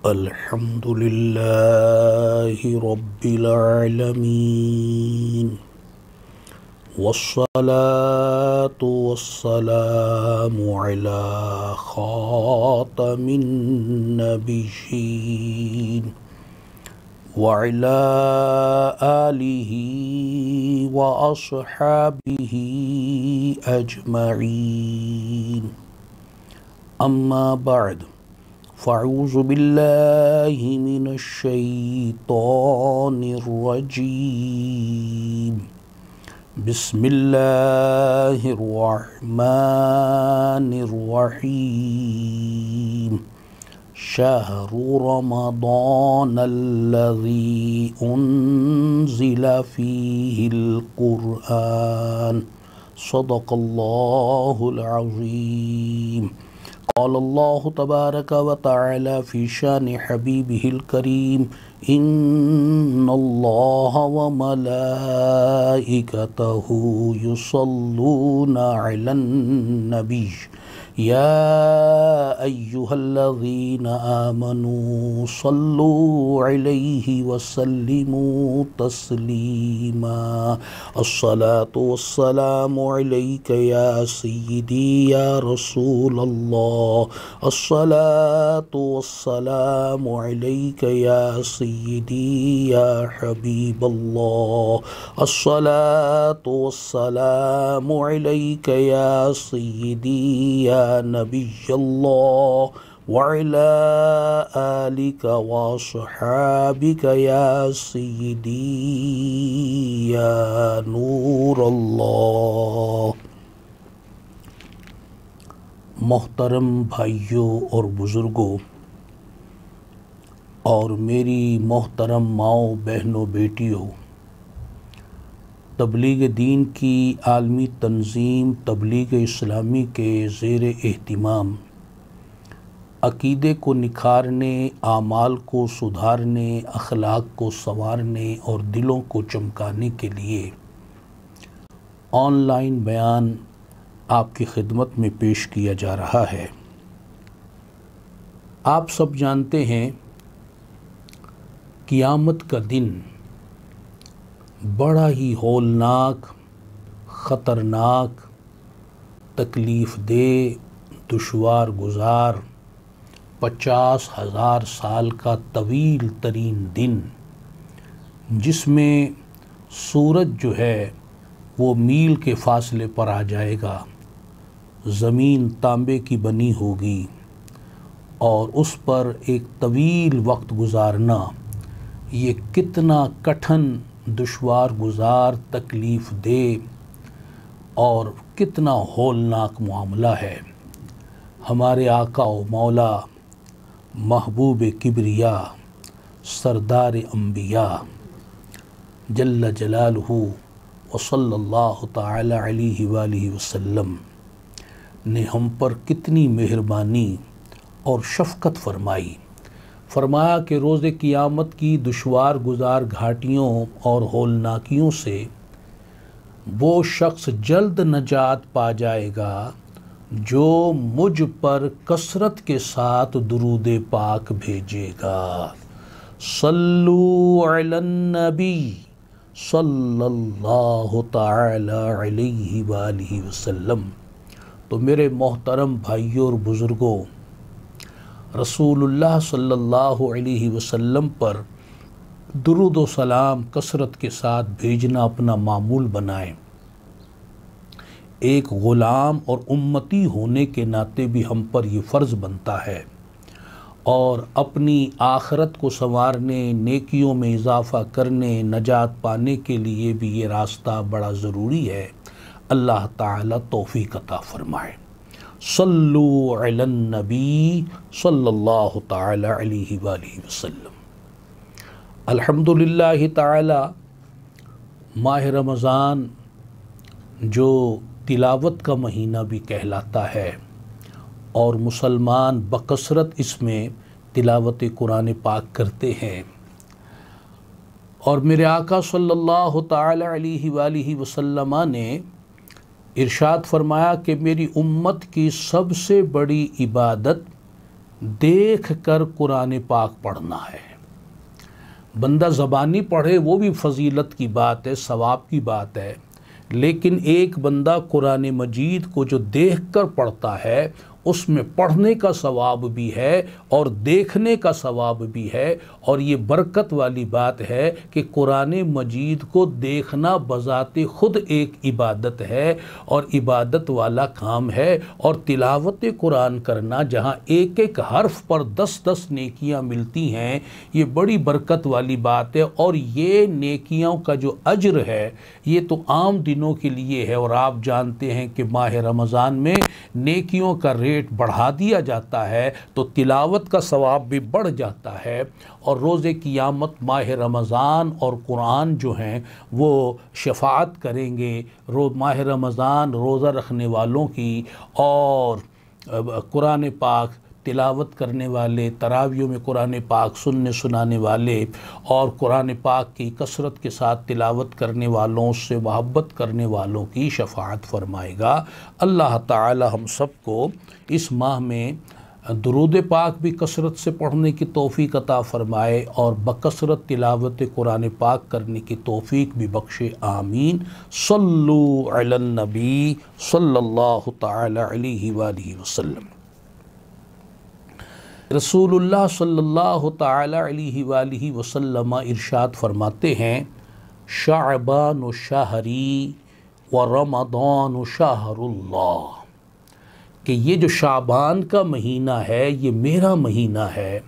الحمد لله رب العالمين، والصلاة والسلام على خاتم النبيين وعلى آله وأصحابه أجمعين. أما بعد، فاعوذ باللہ من الشیطان الرجیم، بسم اللہ الرحمن الرحیم. شہر رمضان الذی انزل فیہ القرآن، صدق اللہ العظیم. قال اللہ تبارک و تعالی فی شان حبیبہ الکریم، ان اللہ وملائکتہ یصلون علی النبی یا ایہا الذین آمنوا صلوا علیہ وسلموا تسلیما. الصلاة والسلام علیک یا سیدی یا رسول اللہ، الصلاة والسلام علیک یا سیدی یا حبیب اللہ، الصلاة والسلام علیک یا سیدی یا نبی اللہ، وعلى آلك وصحابك يا سيدي يا نور اللہ. محترم بھائیوں اور بزرگوں اور میری محترم ماؤں، بہنوں، بیٹیوں، تبلیغ دین کی عالمی تنظیم تبلیغ اسلامی کے زیر اہتمام عقیدے کو نکھارنے، اعمال کو سدھارنے، اخلاق کو سنوارنے اور دلوں کو چمکانے کے لیے آن لائن بیان آپ کی خدمت میں پیش کیا جا رہا ہے. آپ سب جانتے ہیں قیامت کا دن بڑا ہی ہولناک، خطرناک، تکلیف دہ، دشوار گزار، 50,000 سال کا طویل ترین دن، جس میں سورج جو ہے وہ میل کے فاصلے پر آ جائے گا، زمین تانبے کی بنی ہوگی اور اس پر ایک طویل وقت گزارنا یہ کتنا کٹھن، دشوار گزار، تکلیف دہ اور کتنا ہولناک معاملہ ہے. ہمارے آقا و مولا، محبوب کبریا، سردار انبیاء جل جلالہ وصلی اللہ تعالی علیہ وآلہ وسلم نے ہم پر کتنی مہربانی اور شفقت فرمایا کہ روز قیامت کی دشوار گزار گھاٹیوں اور ہولناکیوں سے وہ شخص جلد نجات پا جائے گا جو مجھ پر کثرت کے ساتھ درود پاک بھیجے گا. صلو علی النبی صلی اللہ تعالی علیہ وآلہ وسلم. تو میرے محترم بھائیوں اور بزرگوں، رسول اللہ صلی اللہ علیہ وسلم پر درود و سلام کثرت کے ساتھ بھیجنا اپنا معمول بنائیں. ایک غلام اور امتی ہونے کے ناطے بھی ہم پر یہ فرض بنتا ہے، اور اپنی آخرت کو سنوارنے، نیکیوں میں اضافہ کرنے، نجات پانے کے لیے بھی یہ راستہ بڑا ضروری ہے. اللہ تعالیٰ توفیق عطا فرمائے. صلو علی النبی صلی اللہ تعالی علیہ وآلہ وسلم. الحمدللہ تعالی ماہ رمضان جو تلاوت کا مہینہ بھی کہلاتا ہے، اور مسلمان بکثرت اس میں تلاوت قرآن پاک کرتے ہیں، اور میرے آقا صلی اللہ تعالی علیہ وآلہ وسلم نے ارشاد فرمایا کہ میری امت کی سب سے بڑی عبادت دیکھ کر قرآن پاک پڑھنا ہے۔ بندہ زبانی پڑھے وہ بھی فضیلت کی بات ہے، ثواب کی بات ہے، لیکن ایک بندہ قرآن مجید کو جو دیکھ کر پڑھتا ہے اس میں پڑھنے کا ثواب بھی ہے اور دیکھنے کا ثواب بھی ہے، اور یہ برکت والی بات ہے کہ قرآن مجید کو دیکھنا بذات خود ایک عبادت ہے اور عبادت والا کام ہے، اور تلاوت قرآن کرنا جہاں ایک ایک حرف پر 10 نیکیاں ملتی ہیں، یہ بڑی برکت والی بات ہے۔ اور یہ نیکیوں کا جو اجر ہے یہ تو عام دنوں کے لیے ہے، اور آپ جانتے ہیں کہ ماہ رمضان میں نیکیوں کا ریٹ بڑھا دیا جاتا ہے تو تلاوت کا ثواب بھی بڑھ جاتا ہے، اور روز قیامت ماہ رمضان اور قرآن جو ہیں وہ شفاعت کریں گے ماہ رمضان روزہ رکھنے والوں کی، اور قرآن پاک تلاوت کرنے والے، تراویحوں میں قرآن پاک سنانے والے، اور قرآن پاک کی کثرت کے ساتھ تلاوت کرنے والوں سے محبت کرنے والوں کی شفاعت فرمائے گا۔ اللہ تعالی ہم سب کو اس ماہ میں درود پاک بھی کثرت سے پڑھنے کی توفیق عطا فرمائے اور بکثرت تلاوت قرآن پاک کرنے کی توفیق بھی بخشے، آمین۔ صلو علی النبی صلی اللہ تعالی علیہ وآلہ وسلم۔ رسول اللہ صلی اللہ تعالی علیہ وآلہ وسلم ارشاد فرماتے ہیں، شعبان شہری و رمضان شہر اللہ، کہ یہ جو شعبان کا مہینہ ہے یہ میرا مہینہ ہے،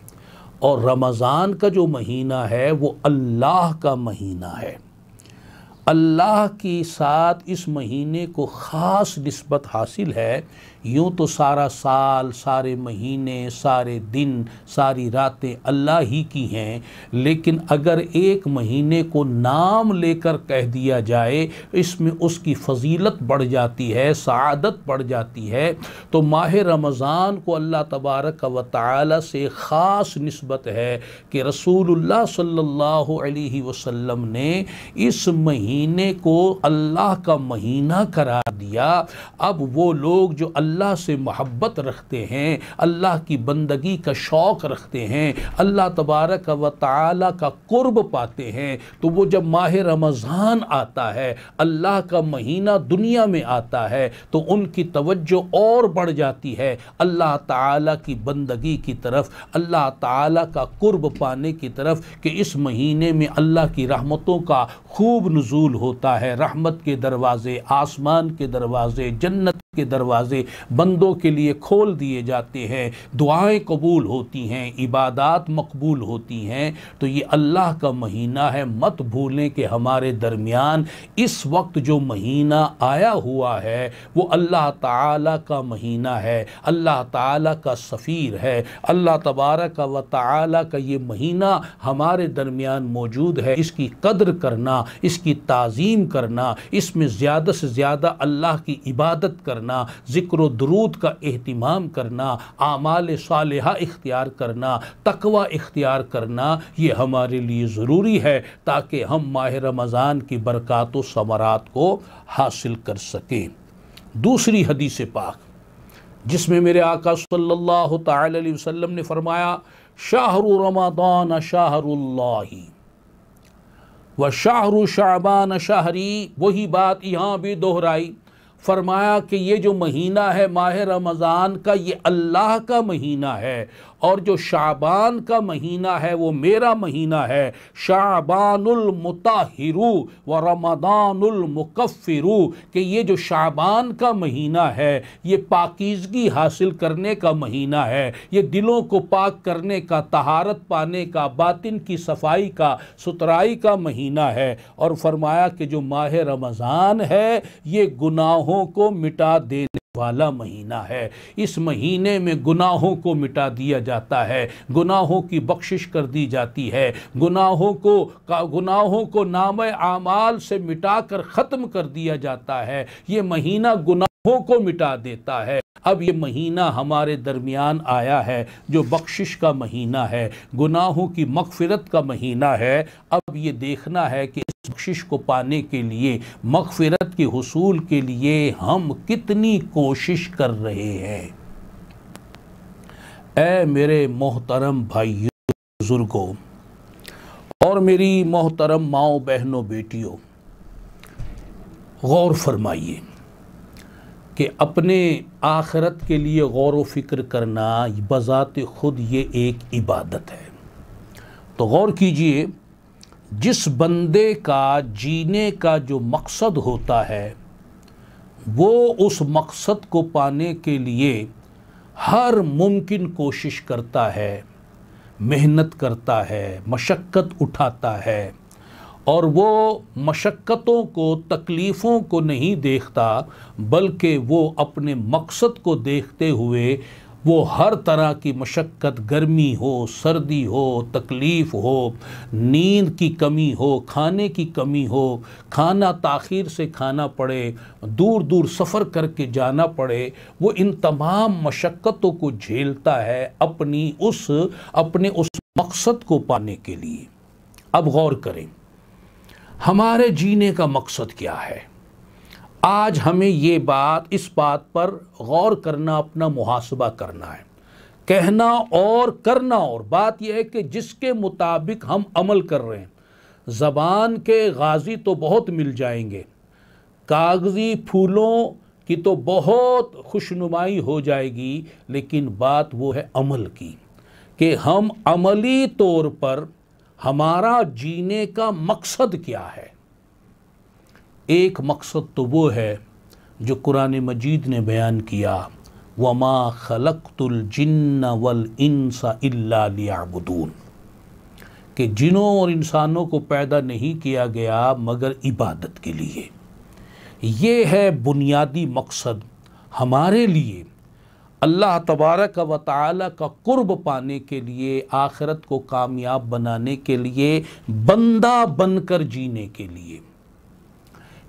اور رمضان کا جو مہینہ ہے وہ اللہ کا مہینہ ہے۔ اللہ کے ساتھ اس مہینے کو خاص نسبت حاصل ہے۔ یوں تو سارا سال، سارے مہینے، سارے دن، ساری راتیں اللہ ہی کی ہیں، لیکن اگر ایک مہینے کو نام لے کر کہہ دیا جائے اس میں اس کی فضیلت بڑھ جاتی ہے، سعادت بڑھ جاتی ہے۔ تو ماہ رمضان کو اللہ تبارک و تعالی سے خاص نسبت ہے کہ رسول اللہ صلی اللہ علیہ وسلم نے اس مہینے کو اللہ کا مہینہ قرار دیا۔ اب وہ لوگ جو اللہ سے محبت رکھتے ہیں، اللہ کی بندگی کا شوق رکھتے ہیں، اللہ تبارک و تعالی کا قرب پاتے ہیں، تو وہ جب ماہ رمضان آتا ہے، اللہ کا مہینہ دنیا میں آتا ہے، تو ان کی توجہ اور بڑھ جاتی ہے اللہ تعالی کی بندگی کی طرف، اللہ تعالی کا قرب پانے کی طرف، کہ اس مہینے میں اللہ کی رحمتوں کا خوب نزول ہوتا ہے۔ رحمت کے دروازے، آسمان کے دروازے، جنت کے دروازے بندوں کے لیے کھول دیے جاتے ہیں، دعائیں قبول ہوتی ہیں، عبادات مقبول ہوتی ہیں۔ تو یہ اللہ کا مہینہ ہے۔ مت بھولیں کہ ہمارے درمیان اس وقت جو مہینہ آیا ہوا ہے وہ اللہ تعالیٰ کا مہینہ ہے، اللہ تعالیٰ کا سفیر ہے، اللہ تبارک و تعالیٰ کا یہ مہینہ ہمارے درمیان موجود ہے۔ اس کی قدر کرنا، اس کی تعظیم کرنا، اس میں زیادہ سے زیادہ اللہ کی عبادت کرنا، ذکر و درود کا اہتمام کرنا، اعمال صالحہ اختیار کرنا، تقوی اختیار کرنا، یہ ہمارے لیے ضروری ہے تاکہ ہم ماہ رمضان کی برکات و ثمرات کو حاصل کر سکیں۔ دوسری حدیث پاک جس میں میرے آقا صلی اللہ تعالی علیہ وسلم نے فرمایا، شہر رمضان شہر اللہ وشہر شعبان شہری، وہی بات یہاں بھی دہرائی، فرمایا کہ یہ جو مہینہ ہے ماہ رمضان کا یہ اللہ کا مہینہ ہے، اور جو شعبان کا مہینہ ہے وہ میرا مہینہ ہے۔ شعبان المطہر و رمضان المکفر، کہ یہ جو شعبان کا مہینہ ہے یہ پاکیزگی حاصل کرنے کا مہینہ ہے، یہ دلوں کو پاک کرنے کا، طہارت پانے کا، باطن کی صفائی کا، ستھرائی کا مہینہ ہے۔ اور فرمایا کہ جو ماہ رمضان ہے یہ گناہوں کو مٹا دینے والا مہینہ ہے۔ اس مہینے میں گناہوں کو مٹا دیا جاتا ہے، گناہوں کی بخشش کر دی جاتی ہے، گناہوں کو نامہ اعمال سے مٹا کر ختم کر دیا جاتا ہے۔ یہ مہینہ گناہوں کو مٹا دیتا ہے۔ اب یہ مہینہ ہمارے درمیان آیا ہے جو بخشش کا مہینہ ہے، گناہوں کی مغفرت کا مہینہ ہے۔ اب یہ دیکھنا ہے کہ اس بخشش کو پانے کے لیے، مغفرت کے حصول کے لیے ہم کتنی کوشش کر رہے ہیں۔ اے میرے محترم بھائیوں بزرگوں اور میری محترم ماؤں بہنوں بیٹیوں، غور فرمائیے کہ اپنے آخرت کے لیے غور و فکر کرنا بذات خود یہ ایک عبادت ہے۔ تو غور کیجئے، جس بندے کا جینے کا جو مقصد ہوتا ہے وہ اس مقصد کو پانے کے لیے ہر ممکن کوشش کرتا ہے، محنت کرتا ہے، مشقت اٹھاتا ہے، اور وہ مشقتوں کو، تکلیفوں کو نہیں دیکھتا بلکہ وہ اپنے مقصد کو دیکھتے ہوئے وہ ہر طرح کی مشقت، گرمی ہو، سردی ہو، تکلیف ہو، نیند کی کمی ہو، کھانے کی کمی ہو، کھانا تاخیر سے کھانا پڑے، دور دور سفر کر کے جانا پڑے، وہ ان تمام مشقتوں کو جھیلتا ہے اپنے اس مقصد کو پانے کے لیے۔ اب غور کریں، ہمارے جینے کا مقصد کیا ہے؟ آج ہمیں اس بات پر غور کرنا، اپنا محاسبہ کرنا ہے۔ کہنا اور کرنا اور بات یہ ہے کہ جس کے مطابق ہم عمل کر رہے ہیں۔ زبان کے غازی تو بہت مل جائیں گے، کاغذی پھولوں کی تو بہت خوشنمائی ہو جائے گی، لیکن بات وہ ہے عمل کی، کہ ہم عملی طور پر ہمارا جینے کا مقصد کیا ہے۔ ایک مقصد تو وہ ہے جو قرآن مجید نے بیان کیا، وَمَا خَلَقْتُ الْجِنَّ وَالْإِنسَ إِلَّا لِيَعْبُدُونَ، کہ جنوں اور انسانوں کو پیدا نہیں کیا گیا مگر عبادت کے لیے۔ یہ ہے بنیادی مقصد ہمارے لیے، اللہ تبارک و تعالی کا قرب پانے کے لیے، آخرت کو کامیاب بنانے کے لیے، بندہ بن کر جینے کے لیے۔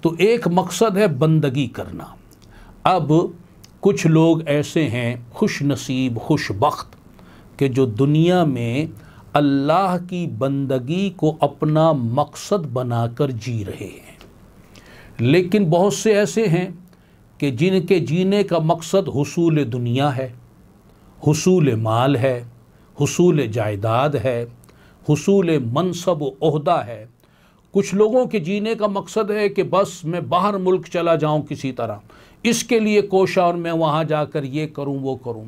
تو ایک مقصد ہے بندگی کرنا۔ اب کچھ لوگ ایسے ہیں خوش نصیب، خوش بخت، کہ جو دنیا میں اللہ کی بندگی کو اپنا مقصد بنا کر جی رہے ہیں، لیکن بہت سے ایسے ہیں کہ جن کے جینے کا مقصد حصول دنیا ہے، حصول مال ہے، حصول جائیداد ہے، حصول منصب و عہدہ ہے۔ کچھ لوگوں کے جینے کا مقصد ہے کہ بس میں باہر ملک چلا جاؤں کسی طرح، اس کے لیے کوشاں اور میں وہاں جا کر یہ کروں وہ کروں۔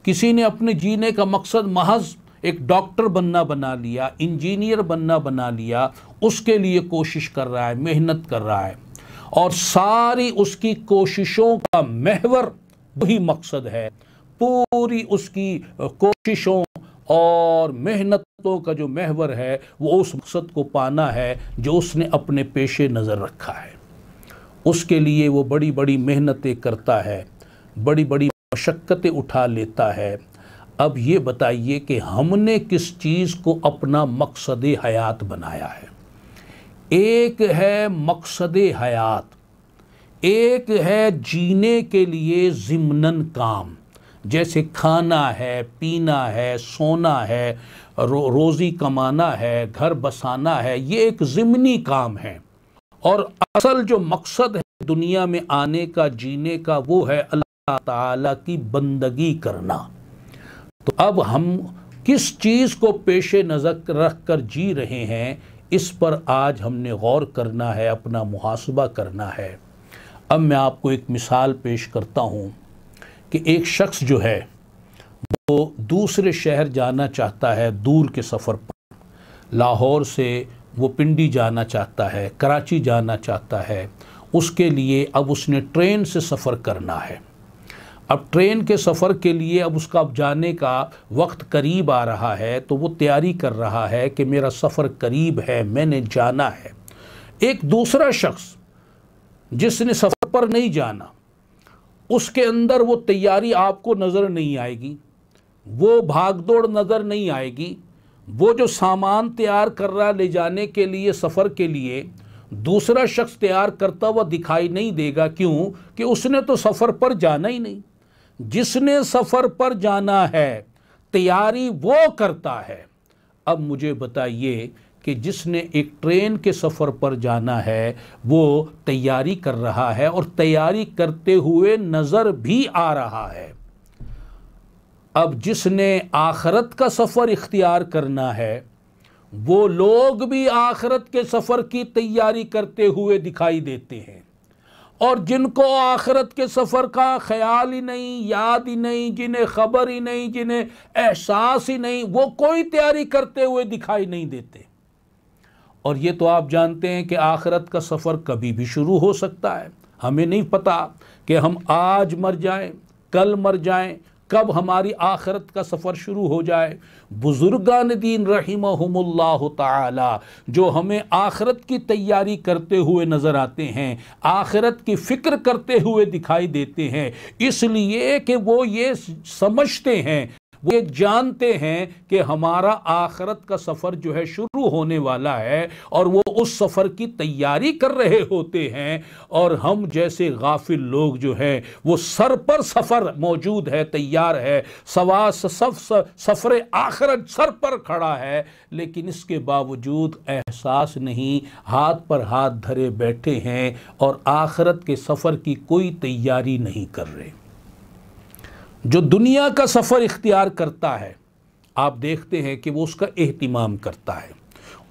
کسی نے اپنے جینے کا مقصد محض ایک ڈاکٹر بننا بنا لیا، انجینئر بننا بنا لیا، اس کے لیے کوشش کر رہا ہے، محنت کر رہا ہے، اور ساری اس کی کوششوں کا محور وہی مقصد ہے۔ پوری اس کی کوششوں اور محنتوں کا جو محور ہے وہ اس مقصد کو پانا ہے جو اس نے اپنے پیش نظر رکھا ہے۔ اس کے لیے وہ بڑی بڑی محنتیں کرتا ہے، بڑی بڑی مشقتیں اٹھا لیتا ہے۔ اب یہ بتائیے کہ ہم نے کس چیز کو اپنا مقصد حیات بنایا ہے؟ ایک ہے مقصد حیات، ایک ہے جینے کے لیے ضمناً کام، جیسے کھانا ہے، پینا ہے، سونا ہے، روزی کمانا ہے، گھر بسانا ہے، یہ ایک ضمنی کام ہے۔ اور اصل جو مقصد ہے دنیا میں آنے کا، جینے کا، وہ ہے اللہ تعالیٰ کی بندگی کرنا۔ تو اب ہم کس چیز کو پیش نظر رکھ کر جی رہے ہیں، اس پر آج ہم نے غور کرنا ہے، اپنا محاسبہ کرنا ہے۔ اب میں آپ کو ایک مثال پیش کرتا ہوں کہ ایک شخص جو ہے وہ دوسرے شہر جانا چاہتا ہے، دور کے سفر پر، لاہور سے وہ پنڈی جانا چاہتا ہے، کراچی جانا چاہتا ہے۔ اس کے لیے اب اس نے ٹرین سے سفر کرنا ہے۔ اب ٹرین کے سفر کے لیے اب اس کا جانے کا وقت قریب آ رہا ہے، تو وہ تیاری کر رہا ہے کہ میرا سفر قریب ہے، میں نے جانا ہے۔ ایک دوسرا شخص جس نے سفر پر نہیں جانا، اس کے اندر وہ تیاری آپ کو نظر نہیں آئے گی، وہ بھاگ دوڑ نظر نہیں آئے گی، وہ جو سامان تیار کر رہا لے جانے کے لیے سفر کے لیے، دوسرا شخص تیار کرتا ہوا دکھائی نہیں دے گا۔ کیوں؟ کہ اس نے تو سفر پر جانا ہی نہیں۔ جس نے سفر پر جانا ہے تیاری وہ کرتا ہے۔ اب مجھے بتائیے کہ جس نے ایک ٹرین کے سفر پر جانا ہے وہ تیاری کر رہا ہے، اور تیاری کرتے ہوئے نظر بھی آ رہا ہے۔ اب جس نے آخرت کا سفر اختیار کرنا ہے وہ لوگ بھی آخرت کے سفر کی تیاری کرتے ہوئے دکھائی دیتے ہیں، اور جن کو آخرت کے سفر کا خیال ہی نہیں، یاد ہی نہیں، جنہیں خبر ہی نہیں، جنہیں احساس ہی نہیں، وہ کوئی تیاری کرتے ہوئے دکھائی نہیں دیتے۔ اور یہ تو آپ جانتے ہیں کہ آخرت کا سفر کبھی بھی شروع ہو سکتا ہے۔ ہمیں نہیں پتہ کہ ہم آج مر جائیں، کل مر جائیں، کب ہماری آخرت کا سفر شروع ہو جائے۔ بزرگان دین رحمہم اللہ تعالی جو ہمیں آخرت کی تیاری کرتے ہوئے نظر آتے ہیں، آخرت کی فکر کرتے ہوئے دکھائی دیتے ہیں، اس لیے کہ وہ یہ سمجھتے ہیں، وہ یہ جانتے ہیں کہ ہمارا آخرت کا سفر جو ہے شروع ہونے والا ہے، اور وہ اس سفر کی تیاری کر رہے ہوتے ہیں، اور ہم جیسے غافل لوگ جو ہیں وہ سر پر سفر موجود ہے، تیار ہے، سفر آخرت سر پر کھڑا ہے، لیکن اس کے باوجود احساس نہیں، ہاتھ پر ہاتھ دھرے بیٹھے ہیں اور آخرت کے سفر کی کوئی تیاری نہیں کر رہے۔ جو دنیا کا سفر اختیار کرتا ہے، آپ دیکھتے ہیں کہ وہ اس کا اہتمام کرتا ہے،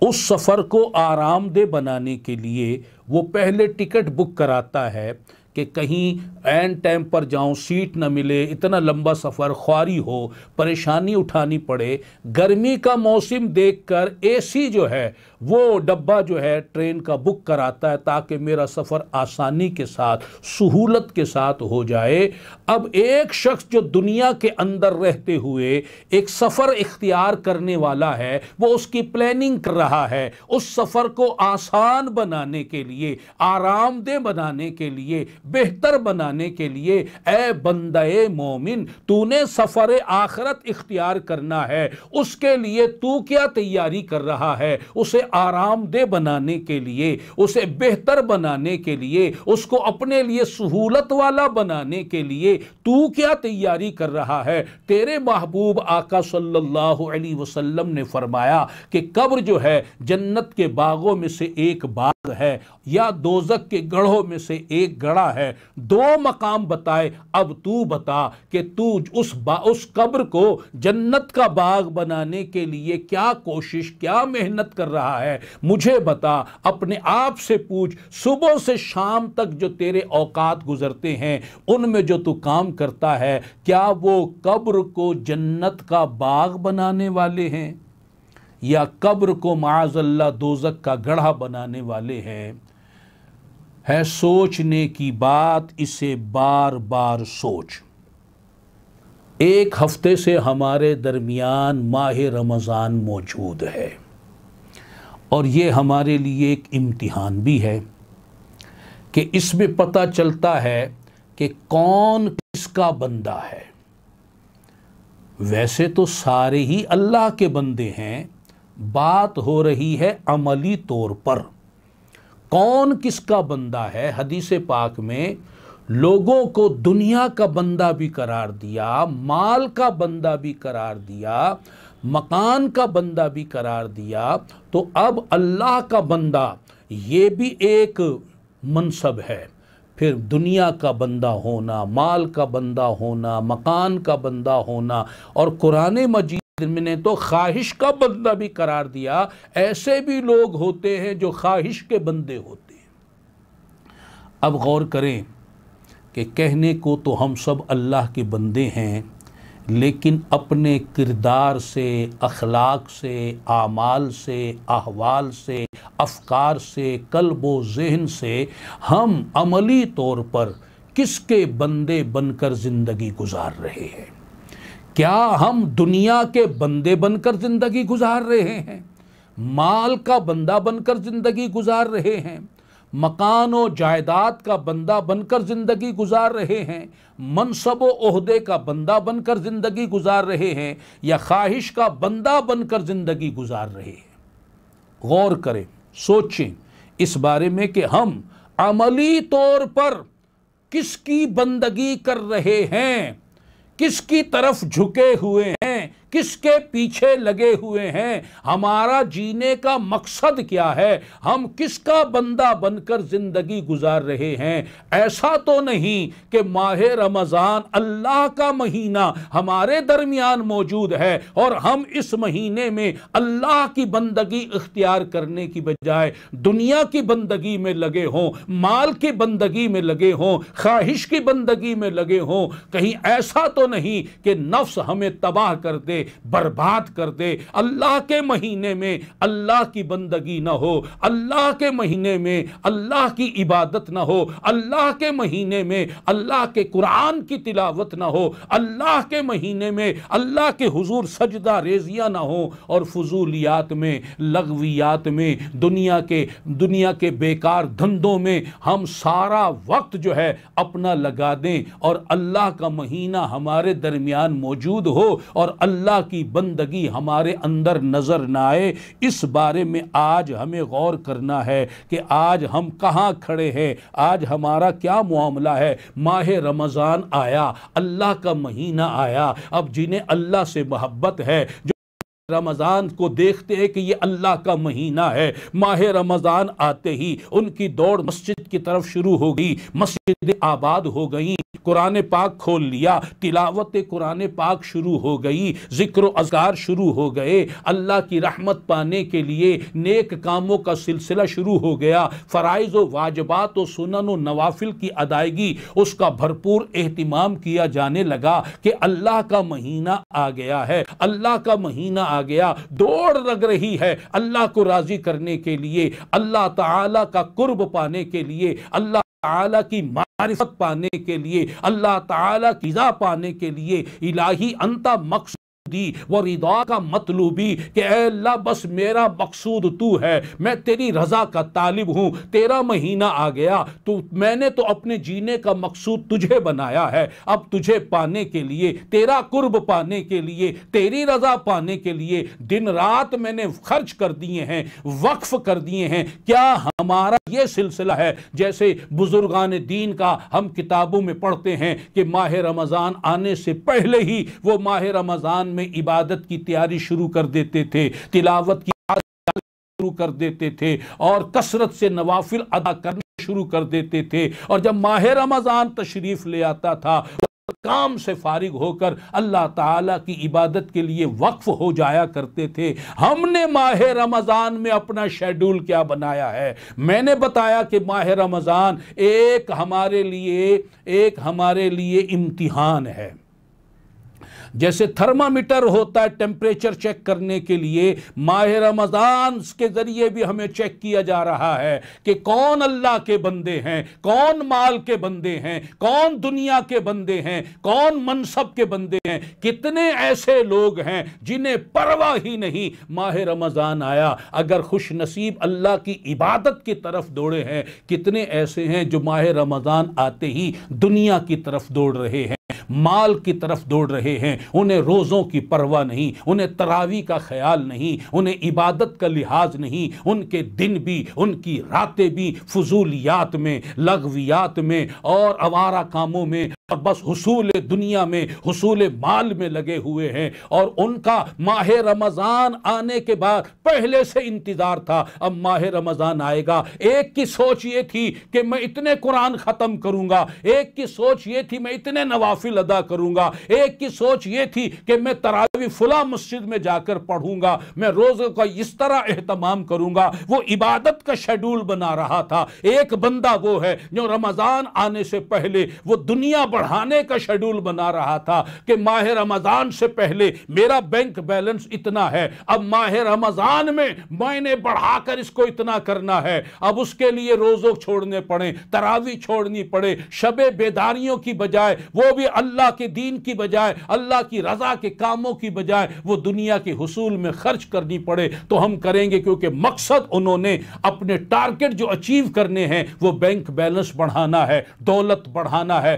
اس سفر کو آرام دہ بنانے کے لیے وہ پہلے ٹکٹ بک کراتا ہے کہ کہیں عین ٹائم پر جاؤں، سیٹ نہ ملے، اتنا لمبا سفر، خواری ہو، پریشانی اٹھانی پڑے۔ گرمی کا موسم دیکھ کر اے سی جو ہے وہ ڈبہ جو ہے ٹرین کا بک کراتا ہے تاکہ میرا سفر آسانی کے ساتھ، سہولت کے ساتھ ہو جائے۔ اب ایک شخص جو دنیا کے اندر رہتے ہوئے ایک سفر اختیار کرنے والا ہے، وہ اس کی پلاننگ کر رہا ہے، اس سفر کو آسان بنانے کے لیے، آرام دہ بنانے کے لیے، بہتر بنانے کے لیے۔ اے بندہ مومن، تو نے سفر آخرت اختیار کرنا ہے، اس کے لیے تو کیا تیاری کر رہا ہے؟ اسے آرام دہ بنانے کے لیے، اسے بہتر بنانے کے لیے، اس کو اپنے لیے سہولت والا بنانے کے لیے تو کیا تیاری کر رہا ہے؟ تیرے محبوب آقا صلی اللہ علیہ وسلم نے فرمایا کہ قبر جو ہے جنت کے باغوں میں سے ایک باغ ہے، یا دوزخ کے گڑھوں میں سے ایک گڑھا ہے۔ دو مقام بتائے، اب تو بتا کہ تو اس قبر کو جنت کا باغ بنانے کے لیے کیا کوشش، کیا محنت کر رہا ہے؟ مجھے بتا، اپنے آپ سے پوچھ، صبح سے شام تک جو تیرے اوقات گزرتے ہیں ان میں جو تو کام کرتا ہے، کیا وہ قبر کو جنت کا باغ بنانے والے ہیں یا قبر کو معاذ اللہ دوزخ کا گڑھا بنانے والے ہیں؟ ہے سوچنے کی بات، اسے بار بار سوچ۔ ایک ہفتے سے ہمارے درمیان ماہ رمضان موجود ہے، اور یہ ہمارے لیے ایک امتحان بھی ہے کہ اس میں پتہ چلتا ہے کہ کون کس کا بندہ ہے۔ ویسے تو سارے ہی اللہ کے بندے ہیں، بات ہو رہی ہے عملی طور پر کون کس کا بندہ ہے۔ حدیث پاک میں لوگوں کو دنیا کا بندہ بھی قرار دیا، مال کا بندہ بھی قرار دیا، مکان کا بندہ بھی قرار دیا، تو اب اللہ کا بندہ یہ بھی ایک منصب ہے۔ پھر دنیا کا بندہ ہونا، مال کا بندہ ہونا، مکان کا بندہ ہونا، اور قرآن مجید میں نے تو خواہش کا بندہ بھی قرار دیا۔ ایسے بھی لوگ ہوتے ہیں جو خواہش کے بندے ہوتے ہیں۔ اب غور کریں کہ کہنے کو تو ہم سب اللہ کے بندے ہیں، لیکن اپنے کردار سے، اخلاق سے، اعمال سے، احوال سے، افکار سے، قلب و ذہن سے ہم عملی طور پر کس کے بندے بن کر زندگی گزار رہے ہیں؟ کیا ہم دنیا کے بندے بن کر زندگی گزار رہے ہیں؟ مال کا بندہ بن کر زندگی گزار رہے ہیں؟ مکان و جائیداد کا بندہ بن کر زندگی گزار رہے ہیں؟ منصب و عہدے کا بندہ بن کر زندگی گزار رہے ہیں، یا خواہش کا بندہ بن کر زندگی گزار رہے ہیں؟ غور کریں، سوچیں اس بارے میں کہ ہم عملی طور پر کس کی بندگی کر رہے ہیں، کس کی طرف جھکے ہوئے ہیں، کس کے پیچھے لگے ہوئے ہیں، ہمارا جینے کا مقصد کیا ہے، ہم کس کا بندہ بن کر زندگی گزار رہے ہیں۔ ایسا تو نہیں کہ ماہ رمضان اللہ کا مہینہ ہمارے درمیان موجود ہے اور ہم اس مہینے میں اللہ کی بندگی اختیار کرنے کی بجائے دنیا کی بندگی میں لگے ہوں، مال کی بندگی میں لگے ہوں، خواہش کی بندگی میں لگے ہوں۔ کہیں ایسا تو نہیں کہ نفس ہمیں تباہ کر دے، برباد کر دے۔ اللہ کے مہینے میں اللہ کی بندگی نہ ہو، اللہ کے مہینے میں اللہ کی عبادت نہ ہو، اللہ کے مہینے میں اللہ کے قرآن کی تلاوت نہ ہو، اللہ کے مہینے میں اللہ کے حضور سجدہ ریزیاں نہ ہو، اور فضولیات میں، لغویات میں، دنیا کے بیکار دھندوں میں ہم سارا وقت جو ہے اپنا لگا دیں اور اللہ کا مہینہ ہمارے درمیان موجود ہو اور اللہ کی بندگی ہمارے اندر نظر نہ آئے۔ اس بارے میں آج ہمیں غور کرنا ہے کہ آج ہم کہاں کھڑے ہیں، آج ہمارا کیا معاملہ ہے۔ ماہ رمضان آیا، اللہ کا مہینہ آیا، اب جنہیں اللہ سے محبت ہے، جو رمضان کو دیکھتے ہیں کہ یہ اللہ کا مہینہ ہے، ماہ رمضان آتے ہی ان کی دوڑ مسجد کی طرف شروع ہو گئی، مسجد آباد ہو گئی، قرآن پاک کھول لیا، تلاوت قرآن پاک شروع ہو گئی، ذکر و اذکار شروع ہو گئے، اللہ کی رحمت پانے کے لیے نیک کاموں کا سلسلہ شروع ہو گیا، فرائض و واجبات و سنن و نوافل کی ادائیگی اس کا بھرپور اہتمام کیا جانے لگا کہ اللہ کا مہینہ آ گیا ہے، اللہ کا مہینہ آ گیا، دوڑ لگ رہی ہے اللہ کو راضی کرنے کے لیے، اللہ تعالی کا قرب پانے کے لیے، اللہ تعالیٰ کی معرفت پانے کے لیے، اللہ تعالیٰ کی رضا پانے کے لیے۔ الہی انتا مقصودی و رضا کا مطلوبی، کہ اے اللہ بس میرا مقصود تو ہے، میں تیری رضا کا طالب ہوں، تیرا مہینہ آ گیا، تو میں نے تو اپنے جینے کا مقصود تجھے بنایا ہے، اب تجھے پانے کے لیے، تیرا قرب پانے کے لیے، تیری رضا پانے کے لیے دن رات میں نے خرچ کر دیے ہیں، وقف کر دیے ہیں۔ کیا ہمارا یہ سلسلہ ہے؟ جیسے بزرگان دین کا ہم کتابوں میں پڑھتے ہیں کہ ماہ رمضان آنے سے پہلے ہی وہ ماہ رمضان میں عبادت کی تیاری شروع کر دیتے تھے، تلاوت کی شروع کر دیتے تھے، اور کثرت سے نوافل ادا کرنا شروع کر دیتے تھے، اور جب ماہ رمضان تشریف لے آتا تھا کام سے فارغ ہو کر اللہ تعالیٰ کی عبادت کے لیے وقف ہو جایا کرتے تھے۔ ہم نے ماہ رمضان میں اپنا شیڈول کیا بنایا ہے؟ میں نے بتایا کہ ماہ رمضان ایک ہمارے لیے امتحان ہے۔ جیسے تھرمامیٹر ہوتا ہے ٹیمپریچر چیک کرنے کے لیے، ماہ رمضان کے ذریعے بھی ہمیں چیک کیا جا رہا ہے کہ کون اللہ کے بندے ہیں، کون مال کے بندے ہیں، کون دنیا کے بندے ہیں، کون منصب کے بندے ہیں، کتنے ایسے لوگ ہیں جنہیں پرواہ ہی نہیں ماہ رمضان آیا، اگر خوش نصیب اللہ کی عبادت کی طرف دوڑے ہیں، کتنے ایسے ہیں جو ماہ رمضان آتے ہی دنیا کی طرف دوڑ رہے ہیں، مال کی طرف دوڑ رہے ہیں، انہیں روزوں کی پرواہ نہیں، انہیں تراویح کا خیال نہیں، انہیں عبادت کا لحاظ نہیں، ان کے دن بھی ان کی راتیں بھی فضولیات میں، لغویات میں اور آوارہ کاموں میں اور بس حصول دنیا میں، حصول مال میں لگے ہوئے ہیں، اور ان کا ماہ رمضان آنے کے بعد پہلے سے انتظار تھا اب ماہ رمضان آئے گا۔ ایک کی سوچ یہ تھی کہ میں اتنے قرآن ختم کروں گا، ایک کی سوچ یہ تھی میں اتنے نوافل ادا کروں گا، ایک کی سوچ یہ تھی کہ میں تراویح فلاں مسجد میں جا کر پڑھوں گا، میں روزوں کا اس طرح اہتمام کروں گا، وہ عبادت کا شیڈول بنا رہا تھا۔ ایک بندہ وہ ہے جو رمضان آنے سے پہلے وہ دنیا بڑھانے کا شیڈول بنا رہا تھا کہ ماہ رمضان سے پہلے میرا بینک بیلنس اتنا ہے، اب ماہ رمضان میں میں نے بڑھا کر اس کو اتنا کرنا ہے، اب اس کے لیے روزوں چھوڑنے پڑیں، تراویح چھوڑنی پڑے، شب بیداریوں کی بجائے وہ بھی اللہ کے دین کی بجائے، اللہ کی رضا کے کاموں کی بجائے وہ دنیا کے حصول میں خرچ کرنی پڑے، تو ہم کریں گے، کیونکہ مقصد انہوں نے اپنے ٹارگٹ جو اچیو کرنے ہیں وہ بینک بیلنس بڑھانا ہے، دولت بڑھانا ہے۔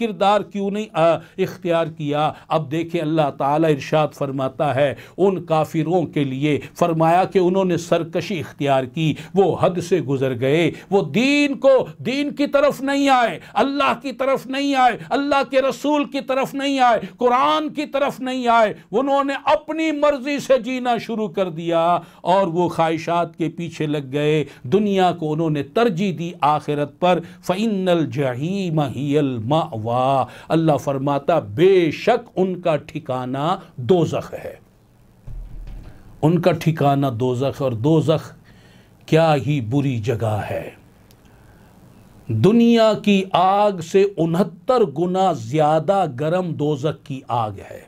کردار کیوں نہیں اختیار کیا؟ اب دیکھیں اللہ تعالیٰ ارشاد فرماتا ہے ان کافروں کے لیے، فرمایا کہ انہوں نے سرکشی اختیار کی، وہ حد سے گزر گئے، وہ دین کی طرف نہیں آئے، اللہ کی طرف نہیں آئے، اللہ کے رسول کی طرف نہیں آئے، قرآن کی طرف نہیں آئے، انہوں نے اپنی مرضی سے جینا شروع کر دیا اور وہ خواہشات کے پیچھے لگ گئے، دنیا کو انہوں نے ترجیح دی آخرت پر۔ فَإِنَّ الْجَحِيمَ هِيَ الْمَأْوَىٰ، اللہ فرماتا بے شک ان کا ٹھکانہ دوزخ ہے، ان کا ٹھکانہ دوزخ، اور دوزخ کیا ہی بری جگہ ہے۔ دنیا کی آگ سے 69 گنا زیادہ گرم دوزخ کی آگ ہے،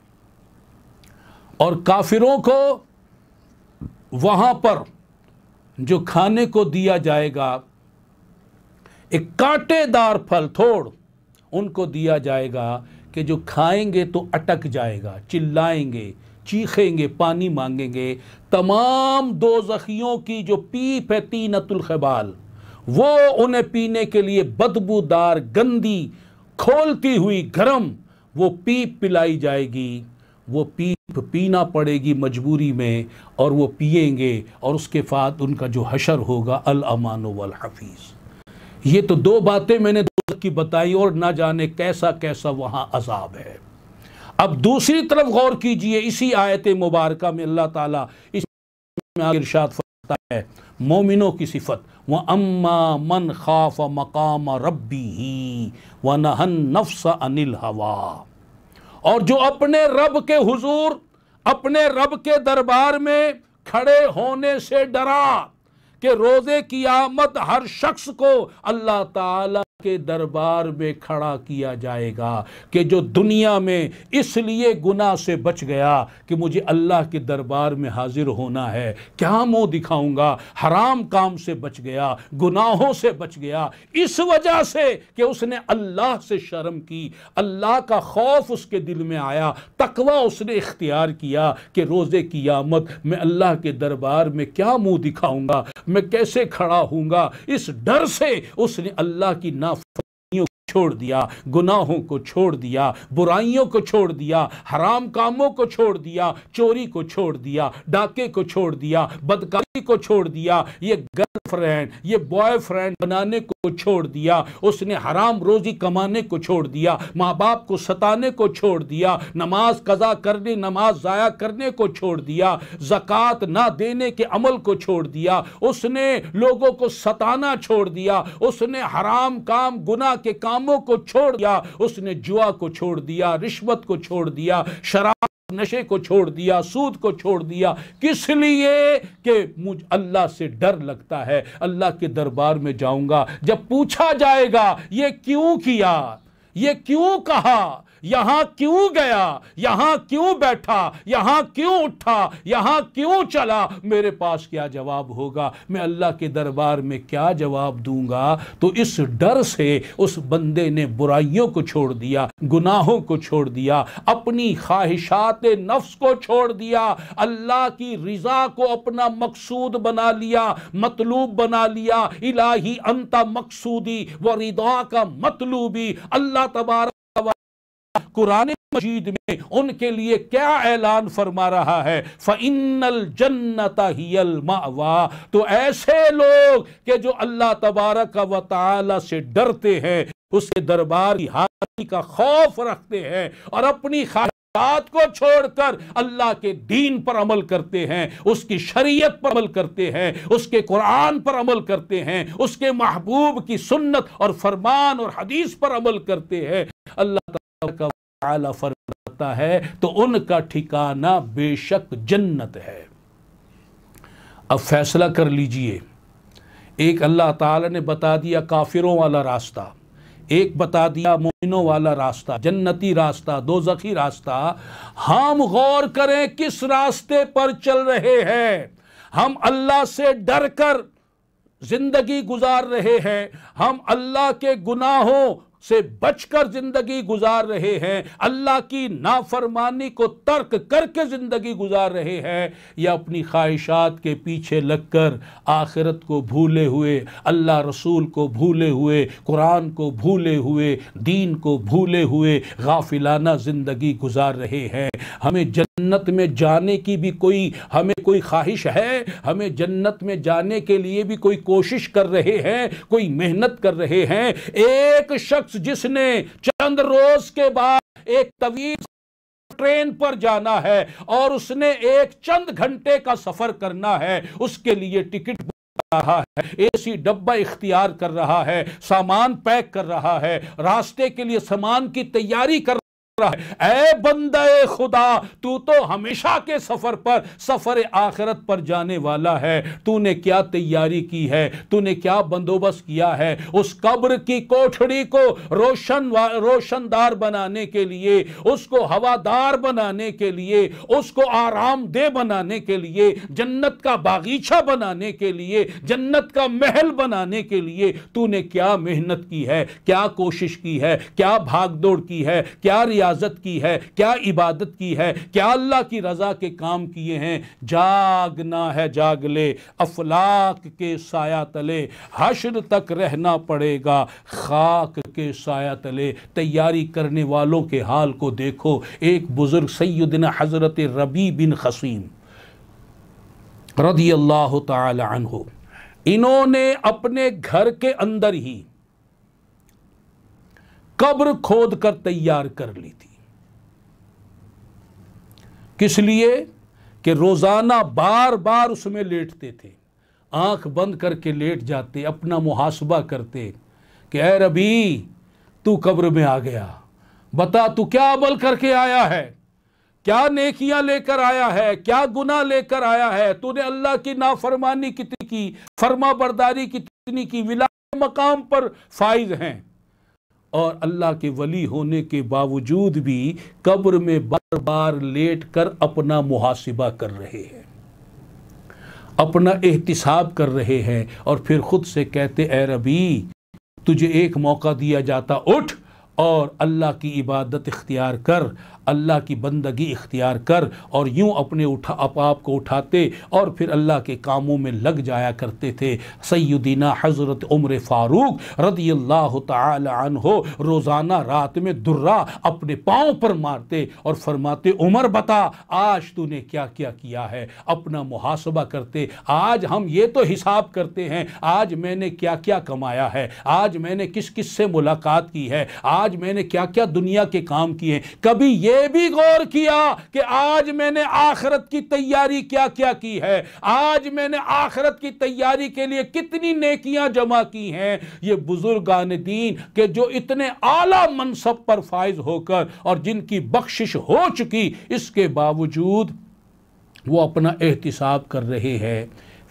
اور کافروں کو وہاں پر جو کھانے کو دیا جائے گا ایک کانٹے دار پھل تھوڑ ان کو دیا جائے گا کہ جو کھائیں گے تو اٹک جائے گا، چلائیں گے، چیخیں گے، پانی مانگیں گے۔ تمام دوزخیوں کی جو پیپ ہے طینۃ الخبال، وہ انہیں پینے کے لیے بدبودار، گندی، کھولتی ہوئی گرم وہ پیپ پلائی جائے گی، وہ پیپ پینا پڑے گی مجبوری میں، اور وہ پیئیں گے، اور اس کے بعد ان کا جو حشر ہوگا الامان والحفیظ۔ یہ تو دو باتیں میں نے دوزخ کی بتائی، اور نہ جانے کیسا کیسا وہاں عذاب ہے۔ اب دوسری طرف غور کیجئے، اسی آیت مبارکہ میں اللہ تعالیٰ اس میں ارشاد فرماتا ہے مومنوں کی صفت، وَأَمَّا مَنْ خَافَ مَقَامَ رَبِّهِ وَنَهَى النَّفْسَ عَنِ الْهَوَىٰ، اور جو اپنے رب کے حضور، اپنے رب کے دربار میں کھڑے ہونے سے ڈرا کہ روز قیامت ہر شخص کو اللہ تعالیٰ کے دربار میں کھڑا کیا جائے گا، کہ جو دنیا میں اس لیے گناہ سے بچ گیا کہ مجھے اللہ کے دربار میں حاضر ہونا ہے، کیا منہ دکھاؤں گا، حرام کام سے بچ گیا، گناہوں سے بچ گیا، اس وجہ سے کہ اس نے اللہ سے شرم کی، اللہ کا خوف اس کے دل میں آیا، تقوی اس نے اختیار کیا کہ روز قیامت میں اللہ کے دربار میں کیا منہ دکھاؤں گا، میں کیسے کھڑا ہوں گا، اس ڈر سے اس نے اللہ کی نافرمانیوں کو چھوڑ دیا، گناہوں کو چھوڑ دیا، برائیوں کو چھوڑ دیا، حرام کاموں کو چھوڑ دیا، چوری کو چھوڑ دیا، ڈاکے کو چھوڑ دیا، بدکاری کو چھوڑ دیا، یہ گرل فرینڈ، یہ بوائے فرینڈ بنانے کو چھوڑ دیا، اس نے حرام روزی کمانے کو چھوڑ دیا، ماں باپ کو ستانے کو چھوڑ دیا، نماز قضا کرنے، نماز ضائع کرنے کو چھوڑ دیا، زکوٰۃ نہ دینے کے عمل کو چھوڑ دیا، اس نے لوگوں کو ستانا چھوڑ دیا، اس نے حرام کام، گناہ کے کاموں کو چھوڑ دیا، اس نے جوا کو چھوڑ دیا، رشوت کو چھوڑ دیا، شراب نشے کو چھوڑ دیا، سود کو چھوڑ دیا، کس لیے کہ مجھ اللہ سے ڈر لگتا ہے، اللہ کے دربار میں جاؤں گا، جب پوچھا جائے گا یہ کیوں کیا، یہ کیوں کہا، یہاں کیوں گیا، یہاں کیوں بیٹھا، یہاں کیوں اٹھا، یہاں کیوں چلا، میرے پاس کیا جواب ہوگا، میں اللہ کے دربار میں کیا جواب دوں گا؟ تو اس ڈر سے اس بندے نے برائیوں کو چھوڑ دیا، گناہوں کو چھوڑ دیا، اپنی خواہشات نفس کو چھوڑ دیا، اللہ کی رضا کو اپنا مقصود بنا لیا، مطلوب بنا لیا، الہی انت مقصودی و رضا کا مطلوبی۔ اللہ تبارک قرآن مجید میں ان کے لیے کیا اعلان فرما رہا ہے؟ فَإِنَّ الْجَنَّةَ هِيَ الْمَأْوَىٰ، تو ایسے لوگ کہ جو اللہ تبارک و تعالی سے ڈرتے ہیں، اس کے دربار کی حاضری کا خوف رکھتے ہیں، اور اپنی خواہشات کو چھوڑ کر اللہ کے دین پر عمل کرتے ہیں، اس کی شریعت پر عمل کرتے ہیں، اس کے قرآن پر عمل کرتے ہیں، اس کے محبوب کی سنت اور فرمان اور حدیث پر عمل کرتے ہیں، اللہ تعالی فرماتا ہے تو ان کا ٹھکانہ بے شک جنت ہے۔ اب فیصلہ کر لیجئے، ایک اللہ تعالی نے بتا دیا کافروں والا راستہ، ایک بتا دیا مومنوں والا راستہ، جنتی راستہ، دوزخی راستہ۔ ہم غور کریں کس راستے پر چل رہے ہیں۔ ہم اللہ سے ڈر کر زندگی گزار رہے ہیں، ہم اللہ کے گناہوں سے بچ کر زندگی گزار رہے ہیں، اللہ کی نافرمانی کو ترک کر کے زندگی گزار رہے ہیں، یا اپنی خواہشات کے پیچھے لگ کر آخرت کو بھولے ہوئے، اللہ رسول کو بھولے ہوئے، قرآن کو بھولے ہوئے، دین کو بھولے ہوئے غافلانہ زندگی گزار رہے ہیں۔ ہمیں جنت میں جانے کی بھی ہمیں کوئی خواہش ہے؟ ہمیں جنت میں جانے کے لیے بھی کوئی کوشش کر رہے ہیں، کوئی محنت کر رہے ہیں؟ ایک شخص جس نے چند روز کے بعد ایک طویل ٹرین پر جانا ہے اور اس نے ایک چند گھنٹے کا سفر کرنا ہے، اس کے لیے ٹکٹ رہا ہے، اے سی ڈبہ اختیار کر رہا ہے، سامان پیک کر رہا ہے، راستے کے لیے سامان کی تیاری کر رہا ہے۔ اے بندہ خدا، تو ہمیشہ کے سفر آخرت پر جانے والا ہے، تو نے کیا تیاری کی ہے؟ تو نے کیا بندوبست کیا ہے اس قبر کی کوٹھڑی کو روشندار بنانے کے لیے، اس کو ہوادار بنانے کے لیے، اس کو آرام دہ بنانے کے لیے، جنت کا باغیچہ بنانے کے لیے، جنت کا محل بنانے کے لیے تو نے کیا محنت کی ہے، کیا کوشش کی ہے، کیا بھاگ دوڑ کی ہے، کیا ریاضت کی ہے، کیا عبادت کی ہے، کیا اللہ کی رضا کے کام کیے ہیں؟ جاگنا ہے جاگ لے، افلاک کے سایہ تلے، حشر تک رہنا پڑے گا خاک کے سایہ تلے۔ تیاری کرنے والوں کے حال کو دیکھو۔ ایک بزرگ سیدنا حضرت ربیع بن خثیم رضی اللہ تعالی عنہ، انہوں نے اپنے گھر کے اندر ہی قبر کھود کر تیار کر لی تھی۔ کس لیے؟ کہ روزانہ بار بار اس میں لیٹتے تھے، آنکھ بند کر کے لیٹ جاتے، اپنا محاسبہ کرتے کہ اے ربیع، تو قبر میں آ گیا، بتا تو کیا عمل کر کے آیا ہے، کیا نیکیاں لے کر آیا ہے، کیا گناہ لے کر آیا ہے، تو نے اللہ کی نافرمانی کتنی کی، فرما برداری کتنی کی، ولایت مقام پر فائز ہیں، اور اللہ کے ولی ہونے کے باوجود بھی قبر میں بار بار لیٹ کر اپنا محاسبہ کر رہے ہیں، اپنا احتساب کر رہے ہیں، اور پھر خود سے کہتے اے ربیع، تجھے ایک موقع دیا جاتا، اٹھ اور اللہ کی عبادت اختیار کر، اللہ کی بندگی اختیار کر، اور یوں اپنے آپ کو اٹھاتے اور پھر اللہ کے کاموں میں لگ جایا کرتے تھے۔ سیدنا حضرت عمر فاروق رضی اللہ تعالی عنہ روزانہ رات میں درہ اپنے پاؤں پر مارتے اور فرماتے عمر بتا آج تو نے کیا کیا کیا ہے، اپنا محاسبہ کرتے۔ آج ہم یہ تو حساب کرتے ہیں آج میں نے کیا کیا کمایا ہے، آج میں نے کس کس سے ملاقات کی ہے، آج میں نے کیا کیا دنیا کے کام کیے ہیں۔ کبھی یہ بھی غور کیا کہ آج میں نے آخرت کی تیاری کیا کیا کی ہے، آج میں نے آخرت کی تیاری کے لیے کتنی نیکیاں جمع کی ہیں؟ یہ بزرگان دین کہ جو اتنے اعلیٰ منصب پر فائز ہو کر اور جن کی بخشش ہو چکی، اس کے باوجود وہ اپنا احتساب کر رہے ہیں،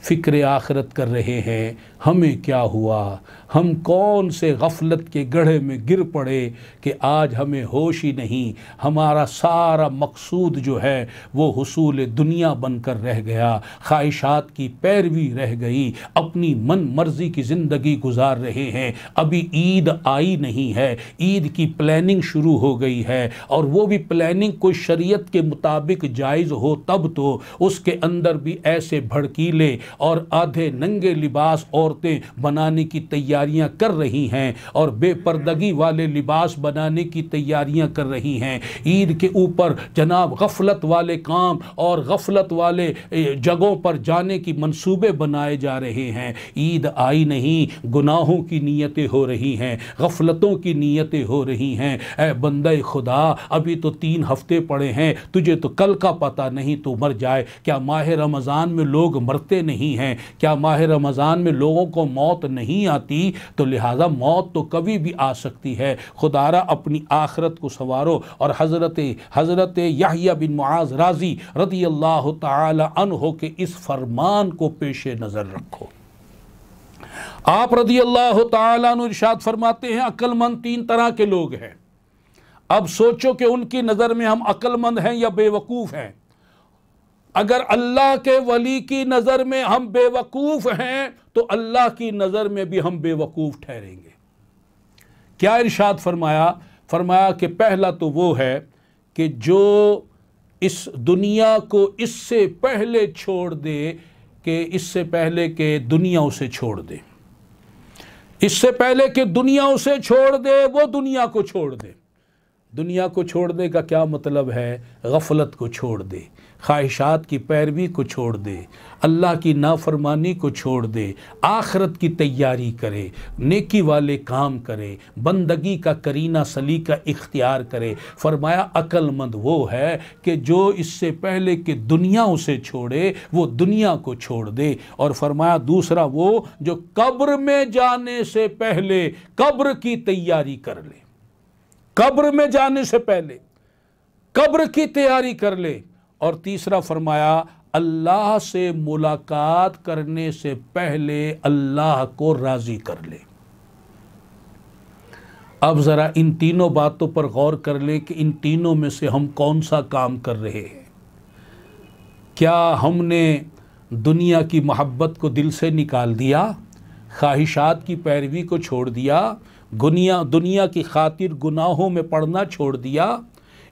فکر آخرت کر رہے ہیں۔ ہمیں کیا ہوا؟ ہم کون سے غفلت کے گڑھے میں گر پڑے کہ آج ہمیں ہوش ہی نہیں؟ ہمارا سارا مقصود جو ہے وہ حصول دنیا بن کر رہ گیا، خواہشات کی پیروی رہ گئی، اپنی من مرضی کی زندگی گزار رہے ہیں۔ ابھی عید آئی نہیں ہے، عید کی پلاننگ شروع ہو گئی ہے، اور وہ بھی پلاننگ کوئی شریعت کے مطابق جائز ہو تب تو، اس کے اندر بھی ایسے بھڑکیلے اور آدھے ننگے لباس عورتیں بنانے کی تیاریاں کر رہی ہیں، اور بے پردگی والے لباس بنانے کی تیاریاں کر رہی ہیں۔ عید کے اوپر جناب غفلت والے کام اور غفلت والے جگہوں پر جانے کی منصوبے بنائے جا رہے ہیں۔ عید آئی نہیں، گناہوں کی نیتیں ہو رہی ہیں، غفلتوں کی نیتیں ہو رہی ہیں۔ اے بندہ خدا، ابھی تو 3 ہفتے پڑے ہیں، تجھے تو کل کا پتہ نہیں تو مر جائے۔ کیا ماہ رمضان میں لوگ مرتے نہیں ہیں؟ کیا ماہ رمضان میں لوگوں کو موت نہیں آتی؟ تو لہٰذا موت تو کبھی بھی آ سکتی ہے۔ خدا را اپنی آخرت کو سنوارو، اور حضرت یحییٰ بن معاذ رازی رضی اللہ تعالی عنہ کے اس فرمان کو پیش نظر رکھو۔ آپ رضی اللہ تعالی عنہ ارشاد فرماتے ہیں عقل مند 3 طرح کے لوگ ہیں۔ اب سوچو کہ ان کی نظر میں ہم عقل مند ہیں یا بے وقوف ہیں۔ اگر اللہ کے ولی کی نظر میں ہم بے وقوف ہیں تو اللہ کی نظر میں بھی ہم بے وقوف ٹھہریں گے۔ کیا ارشاد فرمایا؟ فرمایا کہ پہلا تو وہ ہے کہ جو اس دنیا کو اس سے پہلے چھوڑ دے، کہ اس سے پہلے کہ دنیا اسے چھوڑ دے، اس سے پہلے کہ دنیا اسے چھوڑ دے وہ دنیا کو چھوڑ دے۔ دنیا کو چھوڑنے کا کیا مطلب ہے؟ غفلت کو چھوڑ دے، خواہشات کی پیروی کو چھوڑ دے، اللہ کی نافرمانی کو چھوڑ دے، آخرت کی تیاری کرے، نیکی والے کام کرے، بندگی کا کرینہ سلیقہ اختیار کرے۔ فرمایا عقل مند وہ ہے کہ جو اس سے پہلے کہ دنیا اسے چھوڑے وہ دنیا کو چھوڑ دے۔ اور فرمایا دوسرا وہ جو قبر میں جانے سے پہلے قبر کی تیاری کر لے، قبر میں جانے سے پہلے قبر کی تیاری کر لے۔ اور تیسرا فرمایا اللہ سے ملاقات کرنے سے پہلے اللہ کو راضی کر لے۔ اب ذرا ان تینوں باتوں پر غور کر لے کہ ان تینوں میں سے ہم کون سا کام کر رہے ہیں۔ کیا ہم نے دنیا کی محبت کو دل سے نکال دیا، خواہشات کی پیروی کو چھوڑ دیا، دنیا کی خاطر گناہوں میں پڑنا چھوڑ دیا؟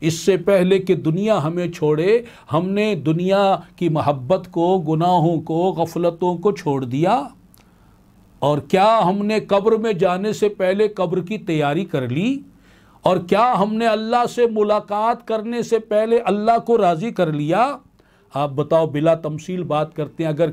اس سے پہلے کہ دنیا ہمیں چھوڑے ہم نے دنیا کی محبت کو، گناہوں کو، غفلتوں کو چھوڑ دیا؟ اور کیا ہم نے قبر میں جانے سے پہلے قبر کی تیاری کر لی؟ اور کیا ہم نے اللہ سے ملاقات کرنے سے پہلے اللہ کو راضی کر لیا؟ آپ بتاؤ، بلا تمثیل بات کرتے ہیں، اگر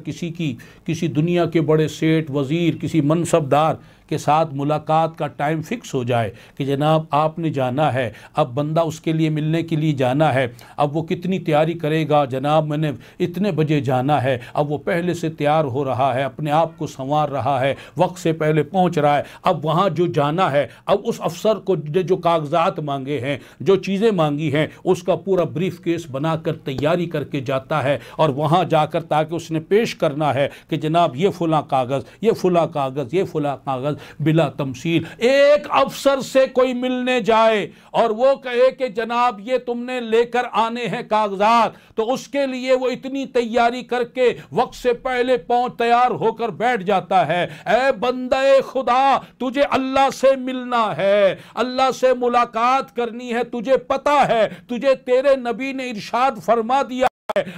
کسی دنیا کے بڑے سیٹ، وزیر، کسی منصب دار کے ساتھ ملاقات کا ٹائم فکس ہو جائے کہ جناب آپ نے جانا ہے، اب بندہ اس کے لیے ملنے کے لیے جانا ہے، اب وہ کتنی تیاری کرے گا، جناب میں نے اتنے بجے جانا ہے، اب وہ پہلے سے تیار ہو رہا ہے، اپنے آپ کو سنوار رہا ہے، وقت سے پہلے پہنچ رہا ہے، اب وہاں جو جانا ہے، اب اس افسر کو جو کاغذات مانگے ہیں، جو چیزیں مانگی ہیں، اس کا پورا بریف کیس بنا کر تیاری کر کے جاتا ہے، اور وہاں جا کر تاکہ اس نے پیش کرنا ہے کہ جناب یہ فلاں کاغذ، یہ فلاں کاغذ، یہ فلاں کاغذ۔ بلا تمثیل ایک افسر سے کوئی ملنے جائے اور وہ کہے کہ جناب یہ تم نے لے کر آنے ہیں کاغذات، تو اس کے لیے وہ اتنی تیاری کر کے وقت سے پہلے تیار ہو کر بیٹھ جاتا ہے۔ اے بندے خدا، تجھے اللہ سے ملنا ہے، اللہ سے ملاقات کرنی ہے، تجھے پتا ہے، تجھے تیرے نبی نے ارشاد فرما دیا،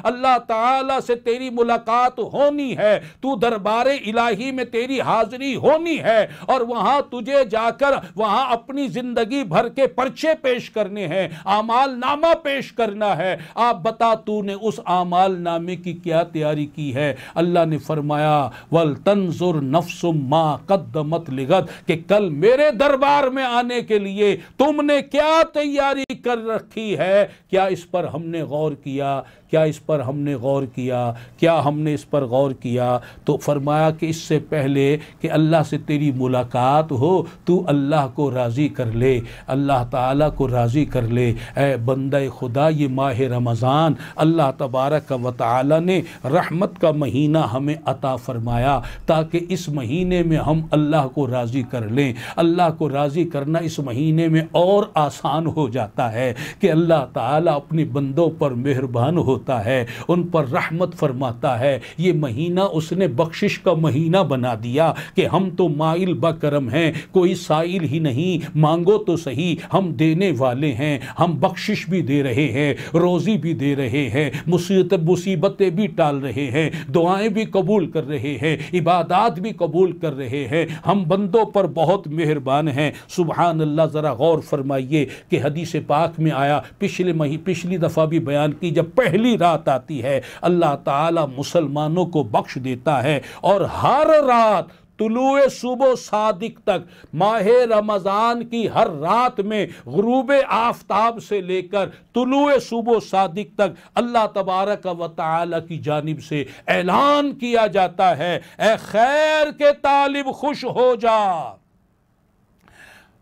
اللہ تعالیٰ سے تیری ملاقات ہونی ہے، تو دربار الہی میں تیری حاضری ہونی ہے، اور وہاں تجھے جا کر وہاں اپنی زندگی بھر کے پرچے پیش کرنے ہیں، اعمال نامہ پیش کرنا ہے۔ آپ بتا تو نے اس اعمال نامے کی کیا تیاری کی ہے؟ اللہ نے فرمایا وَلْتَنْظُرْ نَفْسٌ مَا قَدَّمَتْ لِغَدٍ، کہ کل میرے دربار میں آنے کے لیے تم نے کیا تیاری کر رکھی ہے؟ کیا اس پر ہم نے غور کیا؟ کیا اس پر ہم نے غور کیا؟ کیا ہم نے اس پر غور کیا؟ تو فرمایا کہ اس سے پہلے کہ اللہ سے تیری ملاقات ہو تو اللہ کو راضی کر لے، اللہ تعالیٰ کو راضی کر لے۔ اے بندہ خدا، یہ ماہ رمضان اللہ تبارک و تعالیٰ نے رحمت کا مہینہ ہمیں عطا فرمایا تاکہ اس مہینے میں ہم اللہ کو راضی کر لیں۔ اللہ کو راضی کرنا اس مہینے میں اور آسان ہو جاتا ہے کہ اللہ تعالیٰ اپنے بندوں پر مہربان ہوتا ہے، ان پر رحمت فرماتا ہے۔ یہ مہینہ اس نے بخشش کا مہینہ بنا دیا کہ ہم تو مائل بکرم ہیں، کوئی سائل ہی نہیں، مانگو تو صحیح، ہم دینے والے ہیں، ہم بخشش بھی دے رہے ہیں، روزی بھی دے رہے ہیں، مصیبتیں بھی ٹال رہے ہیں، دعائیں بھی قبول کر رہے ہیں، عبادات بھی قبول کر رہے ہیں، ہم بندوں پر بہت مہربان ہیں۔ سبحان اللہ، ذرا غور فرمائیے کہ حدیث پاک میں آیا، پچھلی دفعہ بھی بیان کی، جب پہلی رات آتی ہے اللہ تعالی مسلمانوں کو بخش دیتا ہے، اور ہر رات طلوع صبح صادق تک، ماہ رمضان کی ہر رات میں غروب آفتاب سے لے کر طلوع صبح صادق تک اللہ تبارک و تعالی کی جانب سے اعلان کیا جاتا ہے، اے خیر کے طالب خوش ہو جا۔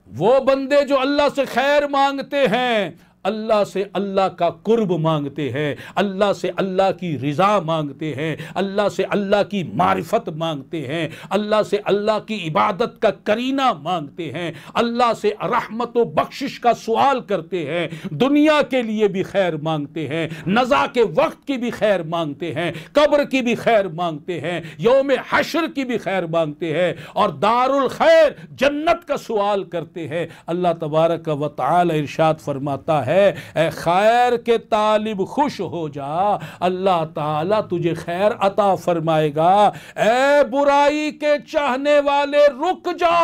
وہ بندے جو اللہ سے خیر مانگتے ہیں، اللہ سے اللہ کا قرب مانگتے ہیں، اللہ سے اللہ کی رضا مانگتے ہیں، اللہ سے اللہ کی معرفت مانگتے ہیں، اللہ سے اللہ کی عبادت کا کرینہ مانگتے ہیں، اللہ سے رحمت و بخشش کا سوال کرتے ہیں، دنیا کے لیے بھی خیر مانگتے ہیں، نزا کے وقت کی بھی خیر مانگتے ہیں، قبر کی بھی خیر مانگتے ہیں، یوم حشر کی بھی خیر مانگتے ہیں، اور دار الخیر جنت کا سوال کرتے ہیں۔ اللہ تبارک و تعالی ارشاد فرماتا ہے، اے خیر کے طالب خوش ہو جا، اللہ تعالی تجھے خیر عطا فرمائے گا۔ اے برائی کے چاہنے والے رک جا،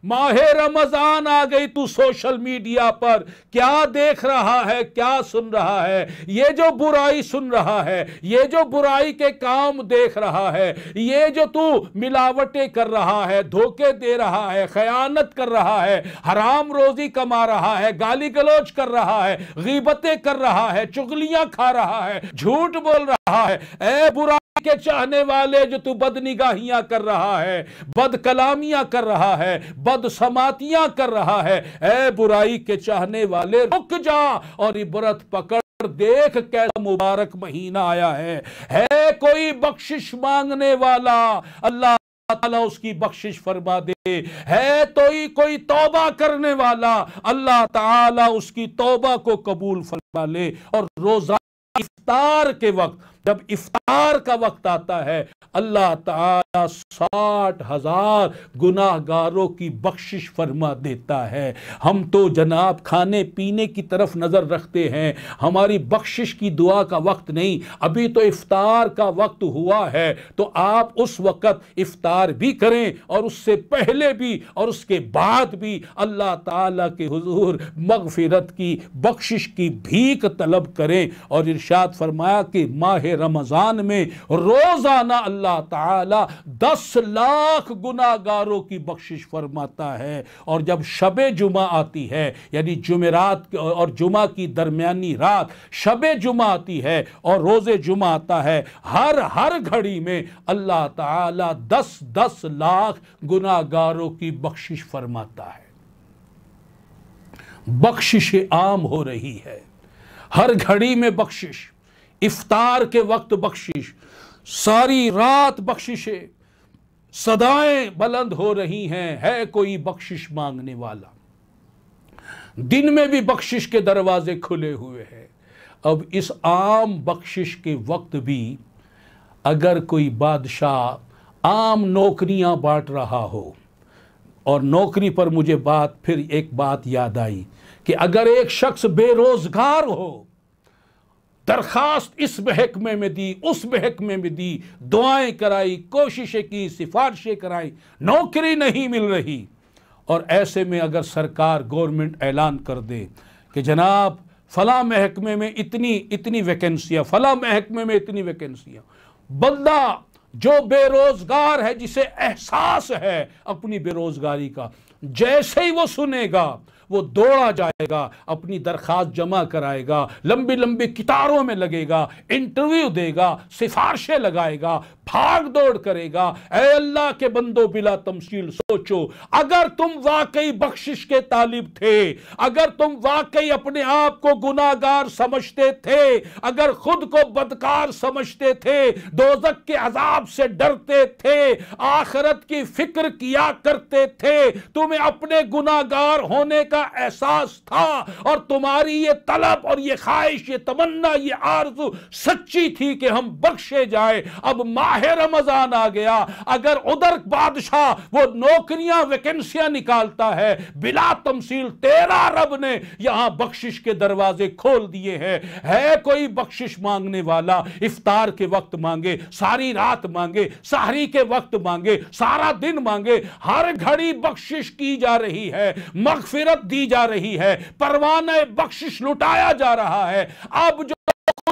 ماہ رمضان آ گئی، تو سوشل میڈیا پر کیا دیکھ رہا ہے، کیا سن رہا ہے؟ یہ جو برائی سن رہا ہے، یہ جو برائی کے کام دیکھ رہا ہے، یہ جو تو ملاوٹیں کر رہا ہے، دھوکے دے رہا ہے، خیانت کر رہا ہے، حرام روزی کما رہا ہے، گالی گلوچ کر رہا ہے، غیبتیں کر رہا ہے، چغلیاں کھا رہا ہے، جھوٹ بول رہا ہے، اے برائی کے چاہنے والے جو تو بد نگاہیاں کر رہا ہے، بد کلامیاں کر رہا ہے، بد سماعتیاں کر رہا ہے، اے برائی کے چاہنے والے رک جا اور عبرت پکڑ، دیکھ کیسا مبارک مہینہ آیا ہے کوئی بخشش مانگنے والا، اللہ تعالیٰ اس کی بخشش فرما دے، ہے کوئی توبہ کرنے والا، اللہ تعالیٰ اس کی توبہ کو قبول فرما لے۔ اور روزہ افطار کے وقت، جب افطار کا وقت آتا ہے، اللہ تعالیٰ 60,000 گناہگاروں کی بخشش فرما دیتا ہے۔ ہم تو جناب کھانے پینے کی طرف نظر رکھتے ہیں، ہماری بخشش کی دعا کا وقت نہیں، ابھی تو افطار کا وقت ہوا ہے، تو آپ اس وقت افطار بھی کریں، اور اس سے پہلے بھی اور اس کے بعد بھی اللہ تعالیٰ کے حضور مغفرت کی، بخشش کی بھیک طلب کریں۔ اور ارشاد فرمایا کہ ماہ رمضان میں روزانہ اللہ تعالی 10 لاکھ گناہگاروں کی بخشش فرماتا ہے۔ اور جب شب جمعہ آتی ہے، یعنی جمعرات اور جمعہ کی درمیانی رات شب جمعہ آتی ہے اور روز جمعہ آتا ہے، ہر گھڑی میں اللہ تعالی 10 لاکھ گناہگاروں کی بخشش فرماتا ہے۔ بخشش عام ہو رہی ہے، ہر گھڑی میں بخشش، افطار کے وقت بخشش، ساری رات بخششیں، صدائیں بلند ہو رہی ہیں، ہے کوئی بخشش مانگنے والا۔ دن میں بھی بخشش کے دروازے کھلے ہوئے ہیں۔ اب اس عام بخشش کے وقت بھی اگر کوئی بادشاہ عام نوکریاں بانٹ رہا ہو، اور نوکری پر مجھے پھر ایک بات یاد آئی کہ اگر ایک شخص بے روزگار ہو، درخواست اس محکمے میں دی، اس محکمے میں دی، دعائیں کرائی، کوششیں کی، سفارشیں کرائی، نوکری نہیں مل رہی، اور ایسے میں اگر سرکار گورنمنٹ اعلان کر دے کہ جناب فلاں محکمے میں اتنی ویکنسیاں، فلاں محکمے میں اتنی ویکنسیاں، بندہ جو بے روزگار ہے، جسے احساس ہے اپنی بے روزگاری کا، جیسے ہی وہ سنے گا وہ دوڑا جائے گا، اپنی درخواست جمع کرائے گا، لمبی قطاروں میں لگے گا، انٹرویو دے گا، سفارشیں لگائے گا، بھاگ دوڑ کرے گا۔ اے اللہ کے بندو، بلا تمثیل سوچو، اگر تم واقعی بخشش کے طالب تھے، اگر تم واقعی اپنے آپ کو گناہگار سمجھتے تھے، اگر خود کو بدکار سمجھتے تھے، دوزخ کے عذاب سے ڈرتے تھے، آخرت کی فکر کیا کرتے تھے، تمہیں اپنے گناہگار ہونے کا احساس تھا، اور تمہاری یہ طلب اور یہ خواہش، یہ تمنا، یہ آرزو سچی تھی کہ ہم بخشے جائے۔ اب ماہ رمضان آ گیا، اگر ادھر بادشاہ وہ نوکریاں، ویکنسیاں نکالتا ہے، بلا تمثیل تیرا رب نے یہاں بخشش کے دروازے کھول دیے ہیں۔ ہے کوئی بخشش مانگنے والا، افطار کے وقت مانگے، ساری رات مانگے، سحری کے وقت مانگے، سارا دن مانگے، ہر گھڑی بخشش کی جا رہی ہے، مغفرت دی جا رہی ہے، پروانہ بخشش لٹایا جا رہا ہے۔ اب جو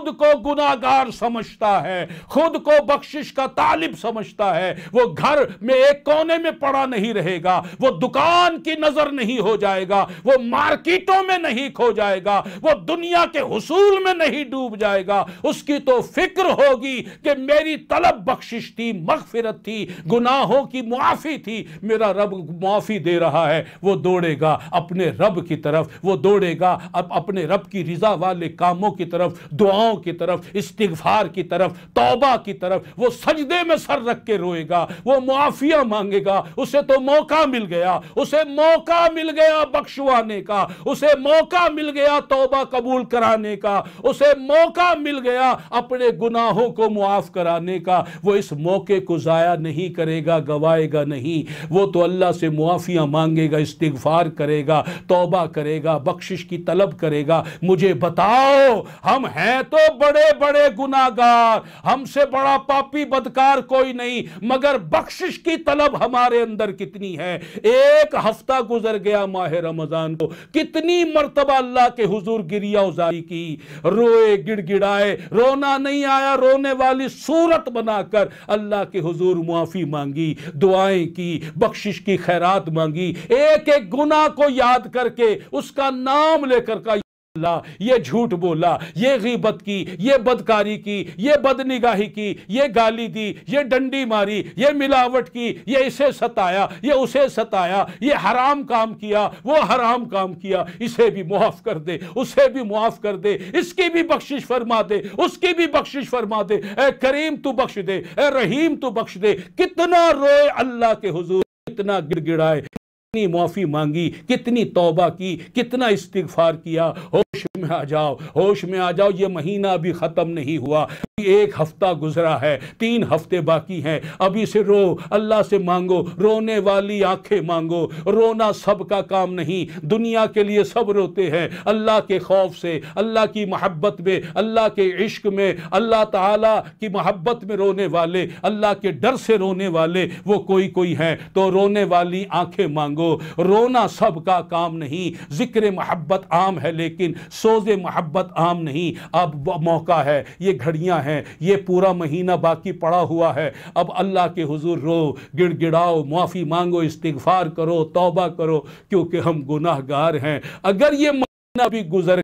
خود کو گناہگار سمجھتا ہے، خود کو بخشش کا طالب سمجھتا ہے، وہ گھر میں ایک کونے میں پڑا نہیں رہے گا، وہ دکان کی نظر نہیں ہو جائے گا، وہ مارکیٹوں میں نہیں کھو جائے گا، وہ دنیا کے حصول میں نہیں ڈوب جائے گا۔ اس کی تو فکر ہوگی کہ میری طلب بخشش تھی، مغفرت تھی، گناہوں کی معافی تھی، میرا رب معافی دے رہا ہے۔ وہ دوڑے گا اپنے رب کی طرف، وہ دوڑے گا اپنے رب کی رضا والے کاموں کی طرف، دعاؤں کی طرف، استغفار کی طرف، توبہ کی طرف۔ وہ سجدے میں سر رکھ کے روئے گا، وہ معافیہ مانگے گا۔ اسے تو موقع مل گیا، اسے موقع مل گیا بخشوانے کا، اسے موقع مل گیا توبہ قبول کرانے کا، اسے موقع مل گیا اپنے گناہوں کو معاف کرانے کا۔ وہ اس موقع کو ضائع نہیں کرے گا، گوائے گا نہیں۔ وہ تو اللہ سے معافیاں مانگے گا، استغفار کرے گا، توبہ کرے گا، بخشش کی طلب کرے گا۔ مجھے بتاؤ، ہم ہیں تو بڑے بڑے گناہگار، ہم سے بڑا پاپی بدکار کوئی نہیں، مگر بخشش کی طلب ہمارے اندر کتنی ہے؟ ایک ہفتہ گزر گیا ماہ رمضان کو، کتنی مرتبہ اللہ کے حضور گریہ ازاری کی، روئے، گڑ گڑائے، رونا نہیں آیا، رونے والی صورت بنا کر اللہ کے حضور معافی مانگی، دعائیں کی، بخشش کی خیرات مانگی، ایک ایک گناہ کو یاد کر کے اس کا نام لے کر کہا اللہ یہ جھوٹ بولا، یہ غیبت کی، یہ بدکاری کی، یہ بدنگاہی کی، یہ گالی دی، یہ ڈنڈی ماری، یہ ملاوٹ کی، یہ اسے ستایا، یہ اسے ستایا، یہ حرام کام کیا، وہ حرام کام کیا، اسے بھی معاف کر دے، اسے بھی معاف کر دے، اس کی بھی بخشش فرما دے، اس کی بھی بخشش فرما دے، اے کریم تو بخش دے، اے رحیم تو بخش دے۔ کتنا روئے اللہ کے حضور، کتنا گڑ گڑائے، کتنی معافی مانگی، کتنی توبہ کی، کتنا استغفار کیا۔ ہوش میں آ جاؤ، ہوش میں آ جاؤ، یہ مہینہ ابھی ختم نہیں ہوا، ایک ہفتہ گزرا ہے، 3 ہفتے باقی ہیں۔ ابھی سے رو، اللہ سے مانگو، رونے والی آنکھیں مانگو۔ رونا سب کا کام نہیں، دنیا کے لیے سب روتے ہیں، اللہ کے خوف سے، اللہ کی محبت میں، اللہ کے عشق میں، اللہ تعالیٰ کی محبت میں رونے والے، اللہ کے ڈر سے رونے والے وہ کوئی ہیں، تو رونے والی آنکھیں مانگو۔ رونا سب کا کام نہیں، ذکر محبت عام ہے لیکن سوز محبت عام نہیں۔ اب موقع ہے، یہ گھڑیاں ہیں، یہ پورا مہینہ باقی پڑا ہوا ہے، اب اللہ کے حضور رو، گڑ گڑاؤ، معافی مانگو، استغفار کرو، توبہ کرو، کیونکہ ہم گناہ گار ہیں۔ اگر یہ مہینہ بھی گزر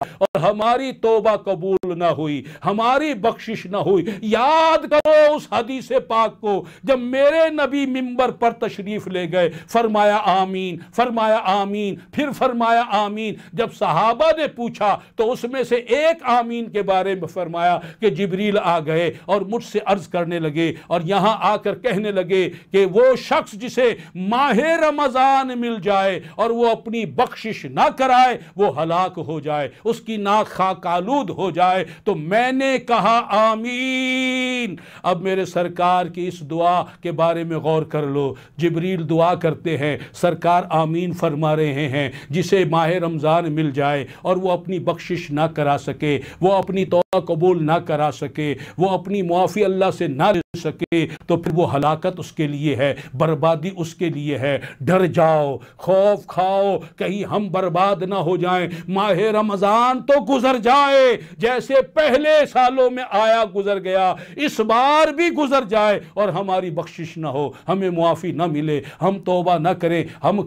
اور ہماری توبہ قبول نہ ہوئی، ہماری بخشش نہ ہوئی، یاد کرو اس حدیث پاک کو جب میرے نبی منبر پر تشریف لے گئے، فرمایا آمین، فرمایا آمین، پھر فرمایا آمین۔ جب صحابہ نے پوچھا تو اس میں سے ایک آمین کے بارے میں فرمایا کہ جبریل آ گئے اور مجھ سے عرض کرنے لگے اور یہاں آ کر کہنے لگے کہ وہ شخص جسے ماہ رمضان مل جائے اور وہ اپنی بخشش نہ کرائے وہ ہلاک ہو جائے، اس کی ناک خاک آلود ہو جائے۔ تو میں نے کہا آمین۔ اب میرے سرکار کی اس دعا کے بارے میں غور کر لو، جبریل دعا کرتے ہیں، سرکار آمین فرما رہے ہیں۔ جسے ماہ رمضان مل جائے اور وہ اپنی بخشش نہ کرا سکے، وہ اپنی توبہ قبول نہ کرا سکے، وہ اپنی معافی اللہ سے نہ لے سکے، تو پھر وہ ہلاکت اس کے لیے ہے، بربادی اس کے لیے ہے۔ ڈر جاؤ، خوف کھاؤ، کہیں ہم برباد نہ ہو جائیں۔ ماہ رمضان تو گزر جائے، جیسے پہلے سالوں میں آیا گزر گیا، اس بار بھی گزر جائے اور ہماری بخشش نہ ہو، ہمیں معافی نہ ملے، ہم توبہ نہ کریں،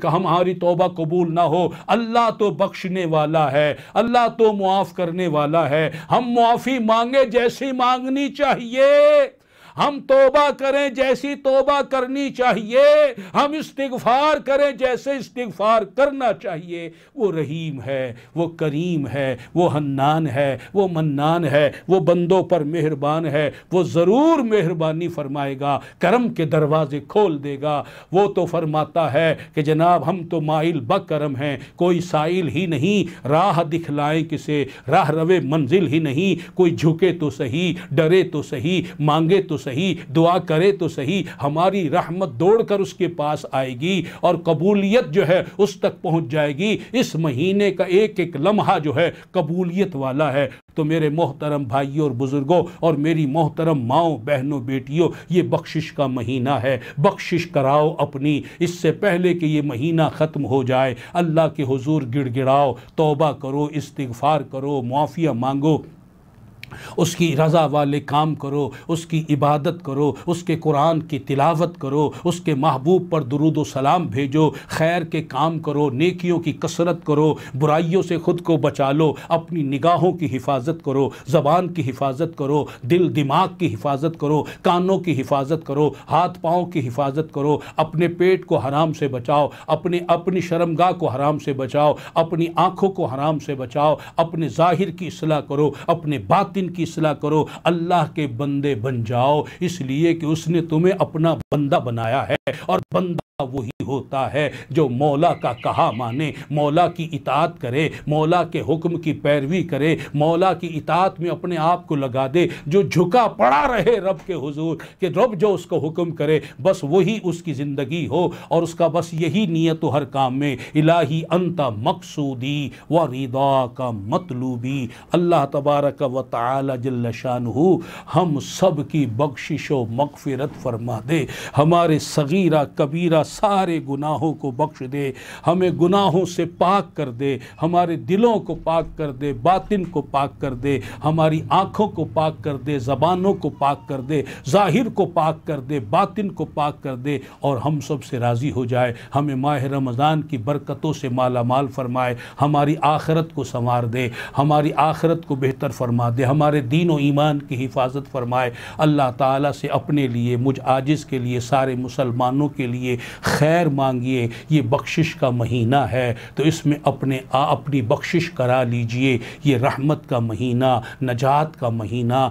ہماری توبہ قبول نہ ہو۔ اللہ تو بخشنے والا ہے، اللہ تو معاف کرنے والا ہے۔ ہم معافی مانگے جیسی مانگنی چاہیے، ہم توبہ کریں جیسی توبہ کرنی چاہیے، ہم استغفار کریں جیسے استغفار کرنا چاہیے۔ وہ رحیم ہے، وہ کریم ہے، وہ حنان ہے، وہ منان ہے، وہ بندوں پر مہربان ہے، وہ ضرور مہربانی فرمائے گا، کرم کے دروازے کھول دے گا۔ وہ تو فرماتا ہے کہ جناب ہم تو مائل بکرم ہیں، کوئی سائل ہی نہیں، راہ دکھلائیں کسے، راہ روے منزل ہی نہیں، کوئی جھکے تو صحیح، ڈرے تو صحیح، مانگے تو صحیح، دعا کرے تو صحیح، ہماری رحمت دوڑ کر اس کے پاس آئے گی اور قبولیت جو ہے اس تک پہنچ جائے گی۔ اس مہینے کا ایک ایک لمحہ جو ہے قبولیت والا ہے۔ تو میرے محترم بھائیوں اور بزرگوں اور میری محترم ماؤں، بہنوں، بیٹیوں، یہ بخشش کا مہینہ ہے، بخشش کراؤ اپنی، اس سے پہلے کہ یہ مہینہ ختم ہو جائے اللہ کے حضور گڑ گڑاؤ، توبہ کرو، استغفار کرو، معافیہ مانگو۔ اس کی رضا والے کام کرو، اس کی عبادت کرو، اس کے قرآن کی تلاوت کرو، اس کے محبوب پر درود و سلام بھیجو، خیر کے کام کرو، نیکیوں کی کثرت کرو، برائیوں سے خود کو بچا لو، اپنی نگاہوں کی حفاظت کرو، زبان کی حفاظت کرو، دل دماغ کی حفاظت کرو، کانوں کی حفاظت کرو، ہاتھ پاؤں کی حفاظت کرو، اپنے پیٹ کو حرام سے بچاؤ، اپنی شرمگاہ کو حرام سے بچاؤ، اپنی آنکھوں کو حرام سے بچاؤ، اپنے ظاہر کی اصلاح کرو، اپنے باطن کی اصلاح کرو، اللہ کے بندے بن جاؤ، اس لیے کہ اس نے تمہیں اپنا بندہ بنایا ہے، اور بندہ وہی ہوتا ہے جو مولا کا کہا مانے، مولا کی اطاعت کرے، مولا کے حکم کی پیروی کرے، مولا کی اطاعت میں اپنے آپ کو لگا دے، جو جھکا پڑا رہے رب کے حضور کہ رب جو اس کو حکم کرے بس وہی اس کی زندگی ہو، اور اس کا بس یہی نیت ہو ہر کام میں، الہی انت مقصودی و رضا کا مطلوبی۔ اللہ تبارک و تعالی جل شانہ ہم سب کی بخشش و مغفرت فرما دے، ہمارے صغیرہ کبیرہ سارے گناہوں کو بخش دے، ہمیں گناہوں سے پاک کر دے، ہمارے دلوں کو پاک کر دے، باطن کو پاک کر دے، ہماری آنکھوں کو پاک کر دے، زبانوں کو پاک کر دے، ظاہر کو پاک کر دے، باطن کو پاک کر دے، اور ہم سب سے راضی ہو جائے، ہمیں ماہ رمضان کی برکتوں سے مالا مال فرمائے، ہماری آخرت کو سنوار دے، ہماری آخرت کو بہتر فرما دے، ہمارے دین و ایمان کی حفاظت فرمائے۔ اللہ تعالیٰ سے اپنے لیے، مجھ عاجز کے لیے، سارے مسلمانوں کے لیے خیر مانگیے، یہ بخشش کا مہینہ ہے تو اس میں اپنی بخشش کرا لیجئے، یہ رحمت کا مہینہ، نجات کا مہینہ،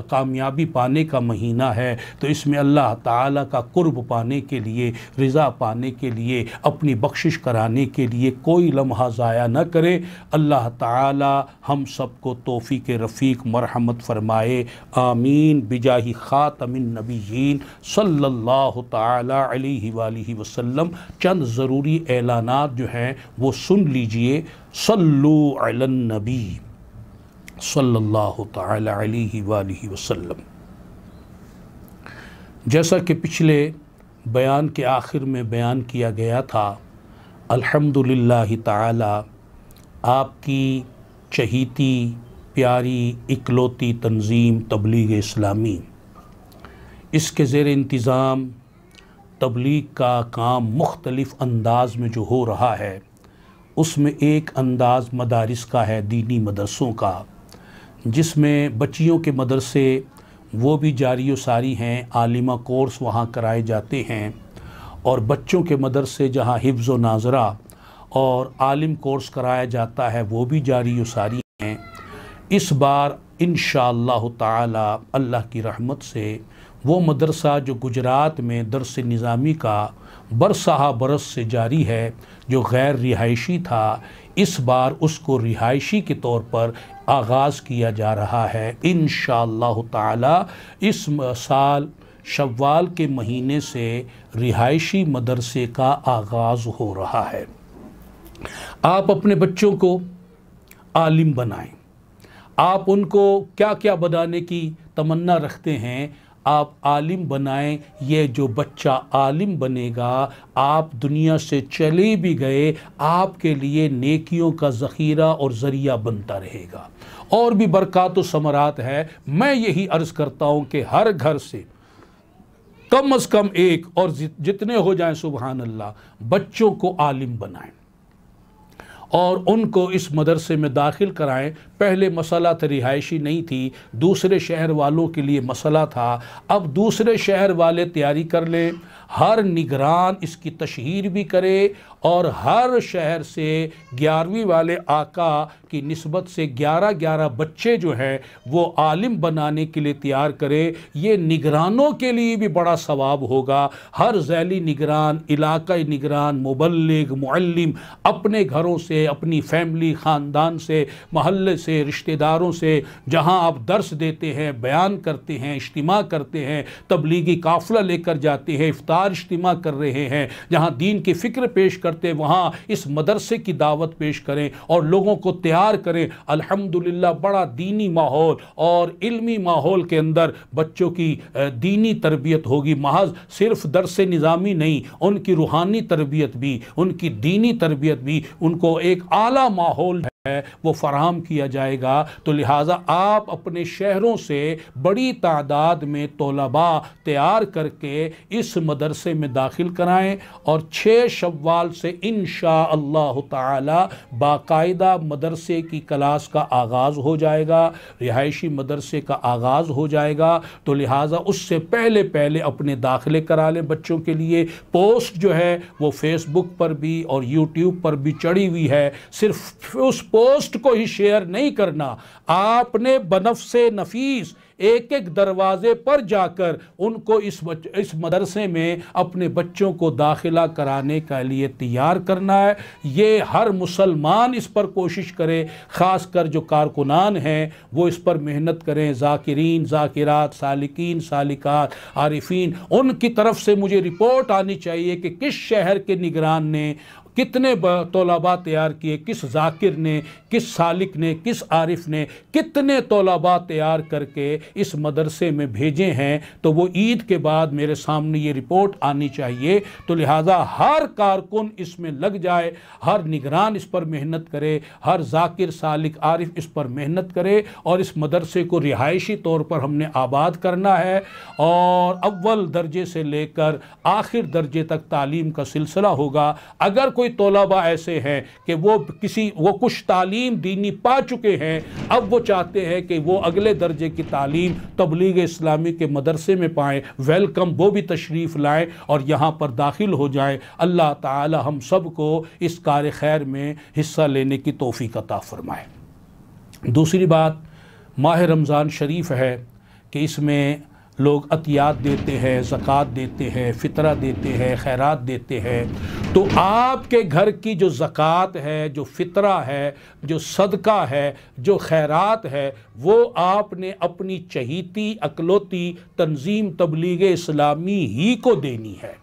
کامیابی پانے کا مہینہ ہے، تو اس میں اللہ تعالیٰ کا قرب پانے کے لیے، رضا پانے کے لیے، اپنی بخشش کرانے کے لیے کوئی لمحہ ضائع نہ کرے۔ اللہ تعالیٰ ہم سب کو توفیق رفیق مرحمت فرمائے، آمین بجاہ خاتم النبیین صلی اللہ تعالی علیہ وآلہ وسلم۔ چند ضروری اعلانات جو ہیں وہ سن لیجئے۔ صلو علی النبی صلی اللہ تعالی علیہ وآلہ وسلم۔ جیسا کہ پچھلے بیان کے آخر میں بیان کیا گیا تھا، الحمدللہ تعالی آپ کی چہیتی پیاری اکلوتی تنظیم تبلیغ اسلامی، اس کے زیر انتظام تبلیغ کا کام مختلف انداز میں جو ہو رہا ہے، اس میں ایک انداز مدارس کا ہے، دینی مدرسوں کا، جس میں بچیوں کے مدرسے وہ بھی جاری و ساری ہیں، عالمہ کورس وہاں کرائے جاتے ہیں، اور بچوں کے مدرسے جہاں حفظ و ناظرہ اور عالم کورس کرایا جاتا ہے وہ بھی جاری و ساری ہیں۔ اس بار انشاءاللہ تعالی اللہ کی رحمت سے وہ مدرسہ جو گجرات میں درس نظامی کا برسہ برس سے جاری ہے، جو غیر رہائشی تھا، اس بار اس کو رہائشی کے طور پر آغاز کیا جا رہا ہے انشاءاللہ تعالی۔ اس سال شوال کے مہینے سے رہائشی مدرسے کا آغاز ہو رہا ہے۔ آپ اپنے بچوں کو عالم بنائیں، آپ ان کو کیا کیا بنانے کی تمنا رکھتے ہیں، آپ عالم بنائیں۔ یہ جو بچہ عالم بنے گا، آپ دنیا سے چلے بھی گئے، آپ کے لیے نیکیوں کا ذخیرہ اور ذریعہ بنتا رہے گا، اور بھی برکات و ثمرات ہے۔ میں یہی عرض کرتا ہوں کہ ہر گھر سے کم از کم ایک، اور جتنے ہو جائیں سبحان اللہ، بچوں کو عالم بنائیں اور ان کو اس مدرسے میں داخل کرائیں۔ پہلے مسئلہ تھا، رہائشی نہیں تھی، دوسرے شہر والوں کے لیے مسئلہ تھا، اب دوسرے شہر والے تیاری کر لیں، ہر نگران اس کی تشہیر بھی کرے، اور ہر شہر سے 11ویں والے آقا کی نسبت سے 11 بچے جو ہیں وہ عالم بنانے کے لیے تیار کرے۔ یہ نگرانوں کے لیے بھی بڑا ثواب ہوگا، ہر ذیلی نگران، علاقائی نگران، مبلغ، معلم اپنے گھروں سے، اپنی فیملی، خاندان سے، محلے سے، رشتہ داروں سے، جہاں آپ درس دیتے ہیں، بیان کرتے ہیں، اجتماع کرتے ہیں، تبلیغی قافلہ لے کر جاتے ہیں، افطار اجتماع کر رہے ہیں، جہاں دین کی فکر پیش کرتے وہاں اس مدرسے کی دعوت پیش کریں اور لوگوں کو تیار کریں۔ الحمدللہ بڑا دینی ماحول اور علمی ماحول کے اندر بچوں کی دینی تربیت ہوگی، محض صرف درس نظامی نہیں، ان کی روحانی تربیت بھی، ان کی دینی تربیت بھی، ان کو ایک اعلیٰ ماحول ہے وہ فراہم کیا جائے گا۔ تو لہٰذا آپ اپنے شہروں سے بڑی تعداد میں طلباء تیار کر کے اس مدرسے میں داخل کرائیں، اور 6 شوال سے انشاءاللہ تعالی باقاعدہ مدرسے کی کلاس کا آغاز ہو جائے گا، رہائشی مدرسے کا آغاز ہو جائے گا۔ تو لہٰذا اس سے پہلے اپنے داخلے کرا لیں بچوں کے لیے۔ پوسٹ جو ہے وہ فیس بک پر بھی اور یوٹیوب پر بھی چڑھی ہوئی ہے، صرف اس پوسٹ کو ہی شیئر نہیں کرنا، آپ نے بنفس نفیس ایک ایک دروازے پر جا کر ان کو اس مدرسے میں اپنے بچوں کو داخلہ کرانے کے لیے تیار کرنا ہے۔ یہ ہر مسلمان اس پر کوشش کرے، خاص کر جو کارکنان ہیں وہ اس پر محنت کریں، ذاکرین، ذاکرات، سالکین، سالکات، عارفین۔ ان کی طرف سے مجھے رپورٹ آنی چاہیے کہ کس شہر کے نگران نے کتنے طلباء تیار کیے، کس ذاکر نے، کس سالک نے، کس عارف نے کتنے طلباء تیار کر کے اس مدرسے میں بھیجے ہیں۔ تو وہ عید کے بعد میرے سامنے یہ رپورٹ آنی چاہیے۔ تو لہٰذا ہر کارکن اس میں لگ جائے، ہر نگران اس پر محنت کرے، ہر ذاکر، سالک، عارف اس پر محنت کرے، اور اس مدرسے کو رہائشی طور پر ہم نے آباد کرنا ہے، اور اول درجے سے لے کر آخر درجے تک تعلیم کا سلسلہ ہوگا۔ اگر کوئی طلباء ایسے ہیں کہ وہ کچھ تعلیم دینی پا چکے ہیں، اب وہ چاہتے ہیں کہ وہ اگلے درجے کی تعلیم تبلیغ اسلامی کے مدرسے میں پائیں، ویلکم، وہ بھی تشریف لائیں اور یہاں پر داخل ہو جائیں۔ اللہ تعالی ہم سب کو اس کار خیر میں حصہ لینے کی توفیق عطا فرمائے۔ دوسری بات، ماہ رمضان شریف ہے کہ اس میں لوگ عطیات دیتے ہیں، زکوٰۃ دیتے ہیں، فطرہ دیتے ہیں، خیرات دیتے ہیں۔ تو آپ کے گھر کی جو زکوٰۃ ہے، جو فطرہ ہے، جو صدقہ ہے، جو خیرات ہے، وہ آپ نے اپنی چہیتی اکلوتی تنظیم تبلیغ اسلامی ہی کو دینی ہے،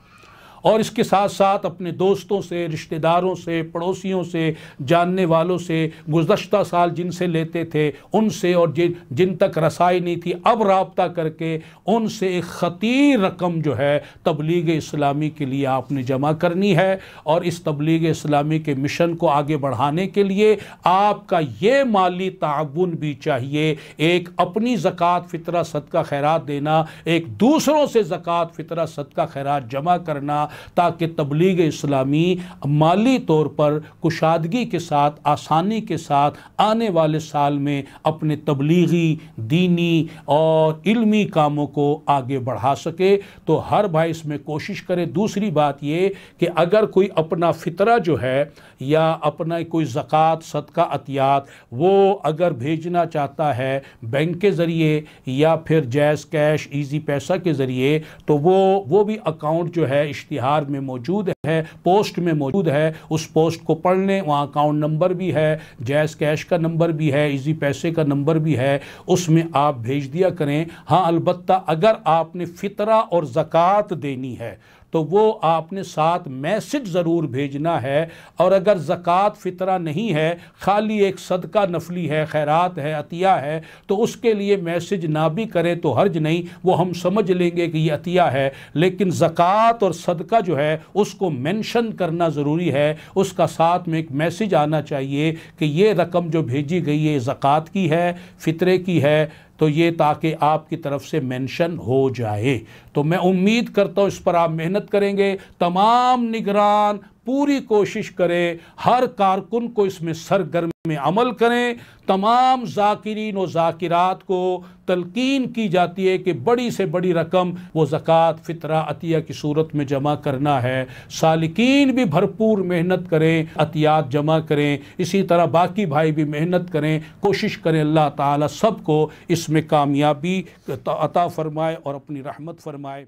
اور اس کے ساتھ ساتھ اپنے دوستوں سے، رشتہ داروں سے، پڑوسیوں سے، جاننے والوں سے، گزشتہ سال جن سے لیتے تھے ان سے، اور جن تک رسائی نہیں تھی اب رابطہ کر کے ان سے ایک خطیر رقم جو ہے تبلیغ اسلامی کے لیے آپ نے جمع کرنی ہے۔ اور اس تبلیغ اسلامی کے مشن کو آگے بڑھانے کے لیے آپ کا یہ مالی تعاون بھی چاہیے، ایک اپنی زکوٰۃ، فطرہ، صدقہ، خیرات دینا، ایک دوسروں سے زکوٰۃ، فطرہ، صدقہ، خیرات جمع کرنا، تاکہ تبلیغ اسلامی مالی طور پر کشادگی کے ساتھ، آسانی کے ساتھ آنے والے سال میں اپنے تبلیغی، دینی اور علمی کاموں کو آگے بڑھا سکے۔ تو ہر بھائی اس میں کوشش کرے۔ دوسری بات یہ کہ اگر کوئی اپنا فطرہ جو ہے یا اپنا کوئی زکوٰۃ، صدقہ، عطیات وہ اگر بھیجنا چاہتا ہے بینک کے ذریعے یا پھر جیز کیش، ایزی پیسہ کے ذریعے، تو وہ بھی اکاؤنٹ جو ہے اشتہار میں موجود ہے، پوسٹ میں موجود ہے، اس پوسٹ کو پڑھ لیں، وہاں اکاؤنٹ نمبر بھی ہے، جیز کیش کا نمبر بھی ہے، ایزی پیسے کا نمبر بھی ہے، اس میں آپ بھیج دیا کریں۔ ہاں البتہ اگر آپ نے فطرہ اور زکوٰۃ دینی ہے تو وہ آپ نے ساتھ میسج ضرور بھیجنا ہے، اور اگر زکوٰۃ، فطرہ نہیں ہے، خالی ایک صدقہ نفلی ہے، خیرات ہے، عطیہ ہے، تو اس کے لیے میسج نہ بھی کرے تو حرج نہیں، وہ ہم سمجھ لیں گے کہ یہ عطیہ ہے۔ لیکن زکوٰۃ اور صدقہ جو ہے اس کو مینشن کرنا ضروری ہے، اس کا ساتھ میں ایک میسج آنا چاہیے کہ یہ رقم جو بھیجی گئی ہے زکوٰۃ کی ہے، فطرے کی ہے، تو یہ تاکہ آپ کی طرف سے مینشن ہو جائے۔ تو میں امید کرتا ہوں اس پر آپ محنت کریں گے، تمام نگران پوری کوشش کریں، ہر کارکن کو اس میں سرگرم میں عمل کریں۔ تمام ذاکرین و ذاکرات کو تلقین کی جاتی ہے کہ بڑی سے بڑی رقم وہ زکوٰۃ، فطرہ، عطیہ کی صورت میں جمع کرنا ہے۔ سالکین بھی بھرپور محنت کریں، عطیات جمع کریں، اسی طرح باقی بھائی بھی محنت کریں، کوشش کریں۔ اللہ تعالیٰ سب کو اس میں کامیابی عطا فرمائے اور اپنی رحمت فرمائے۔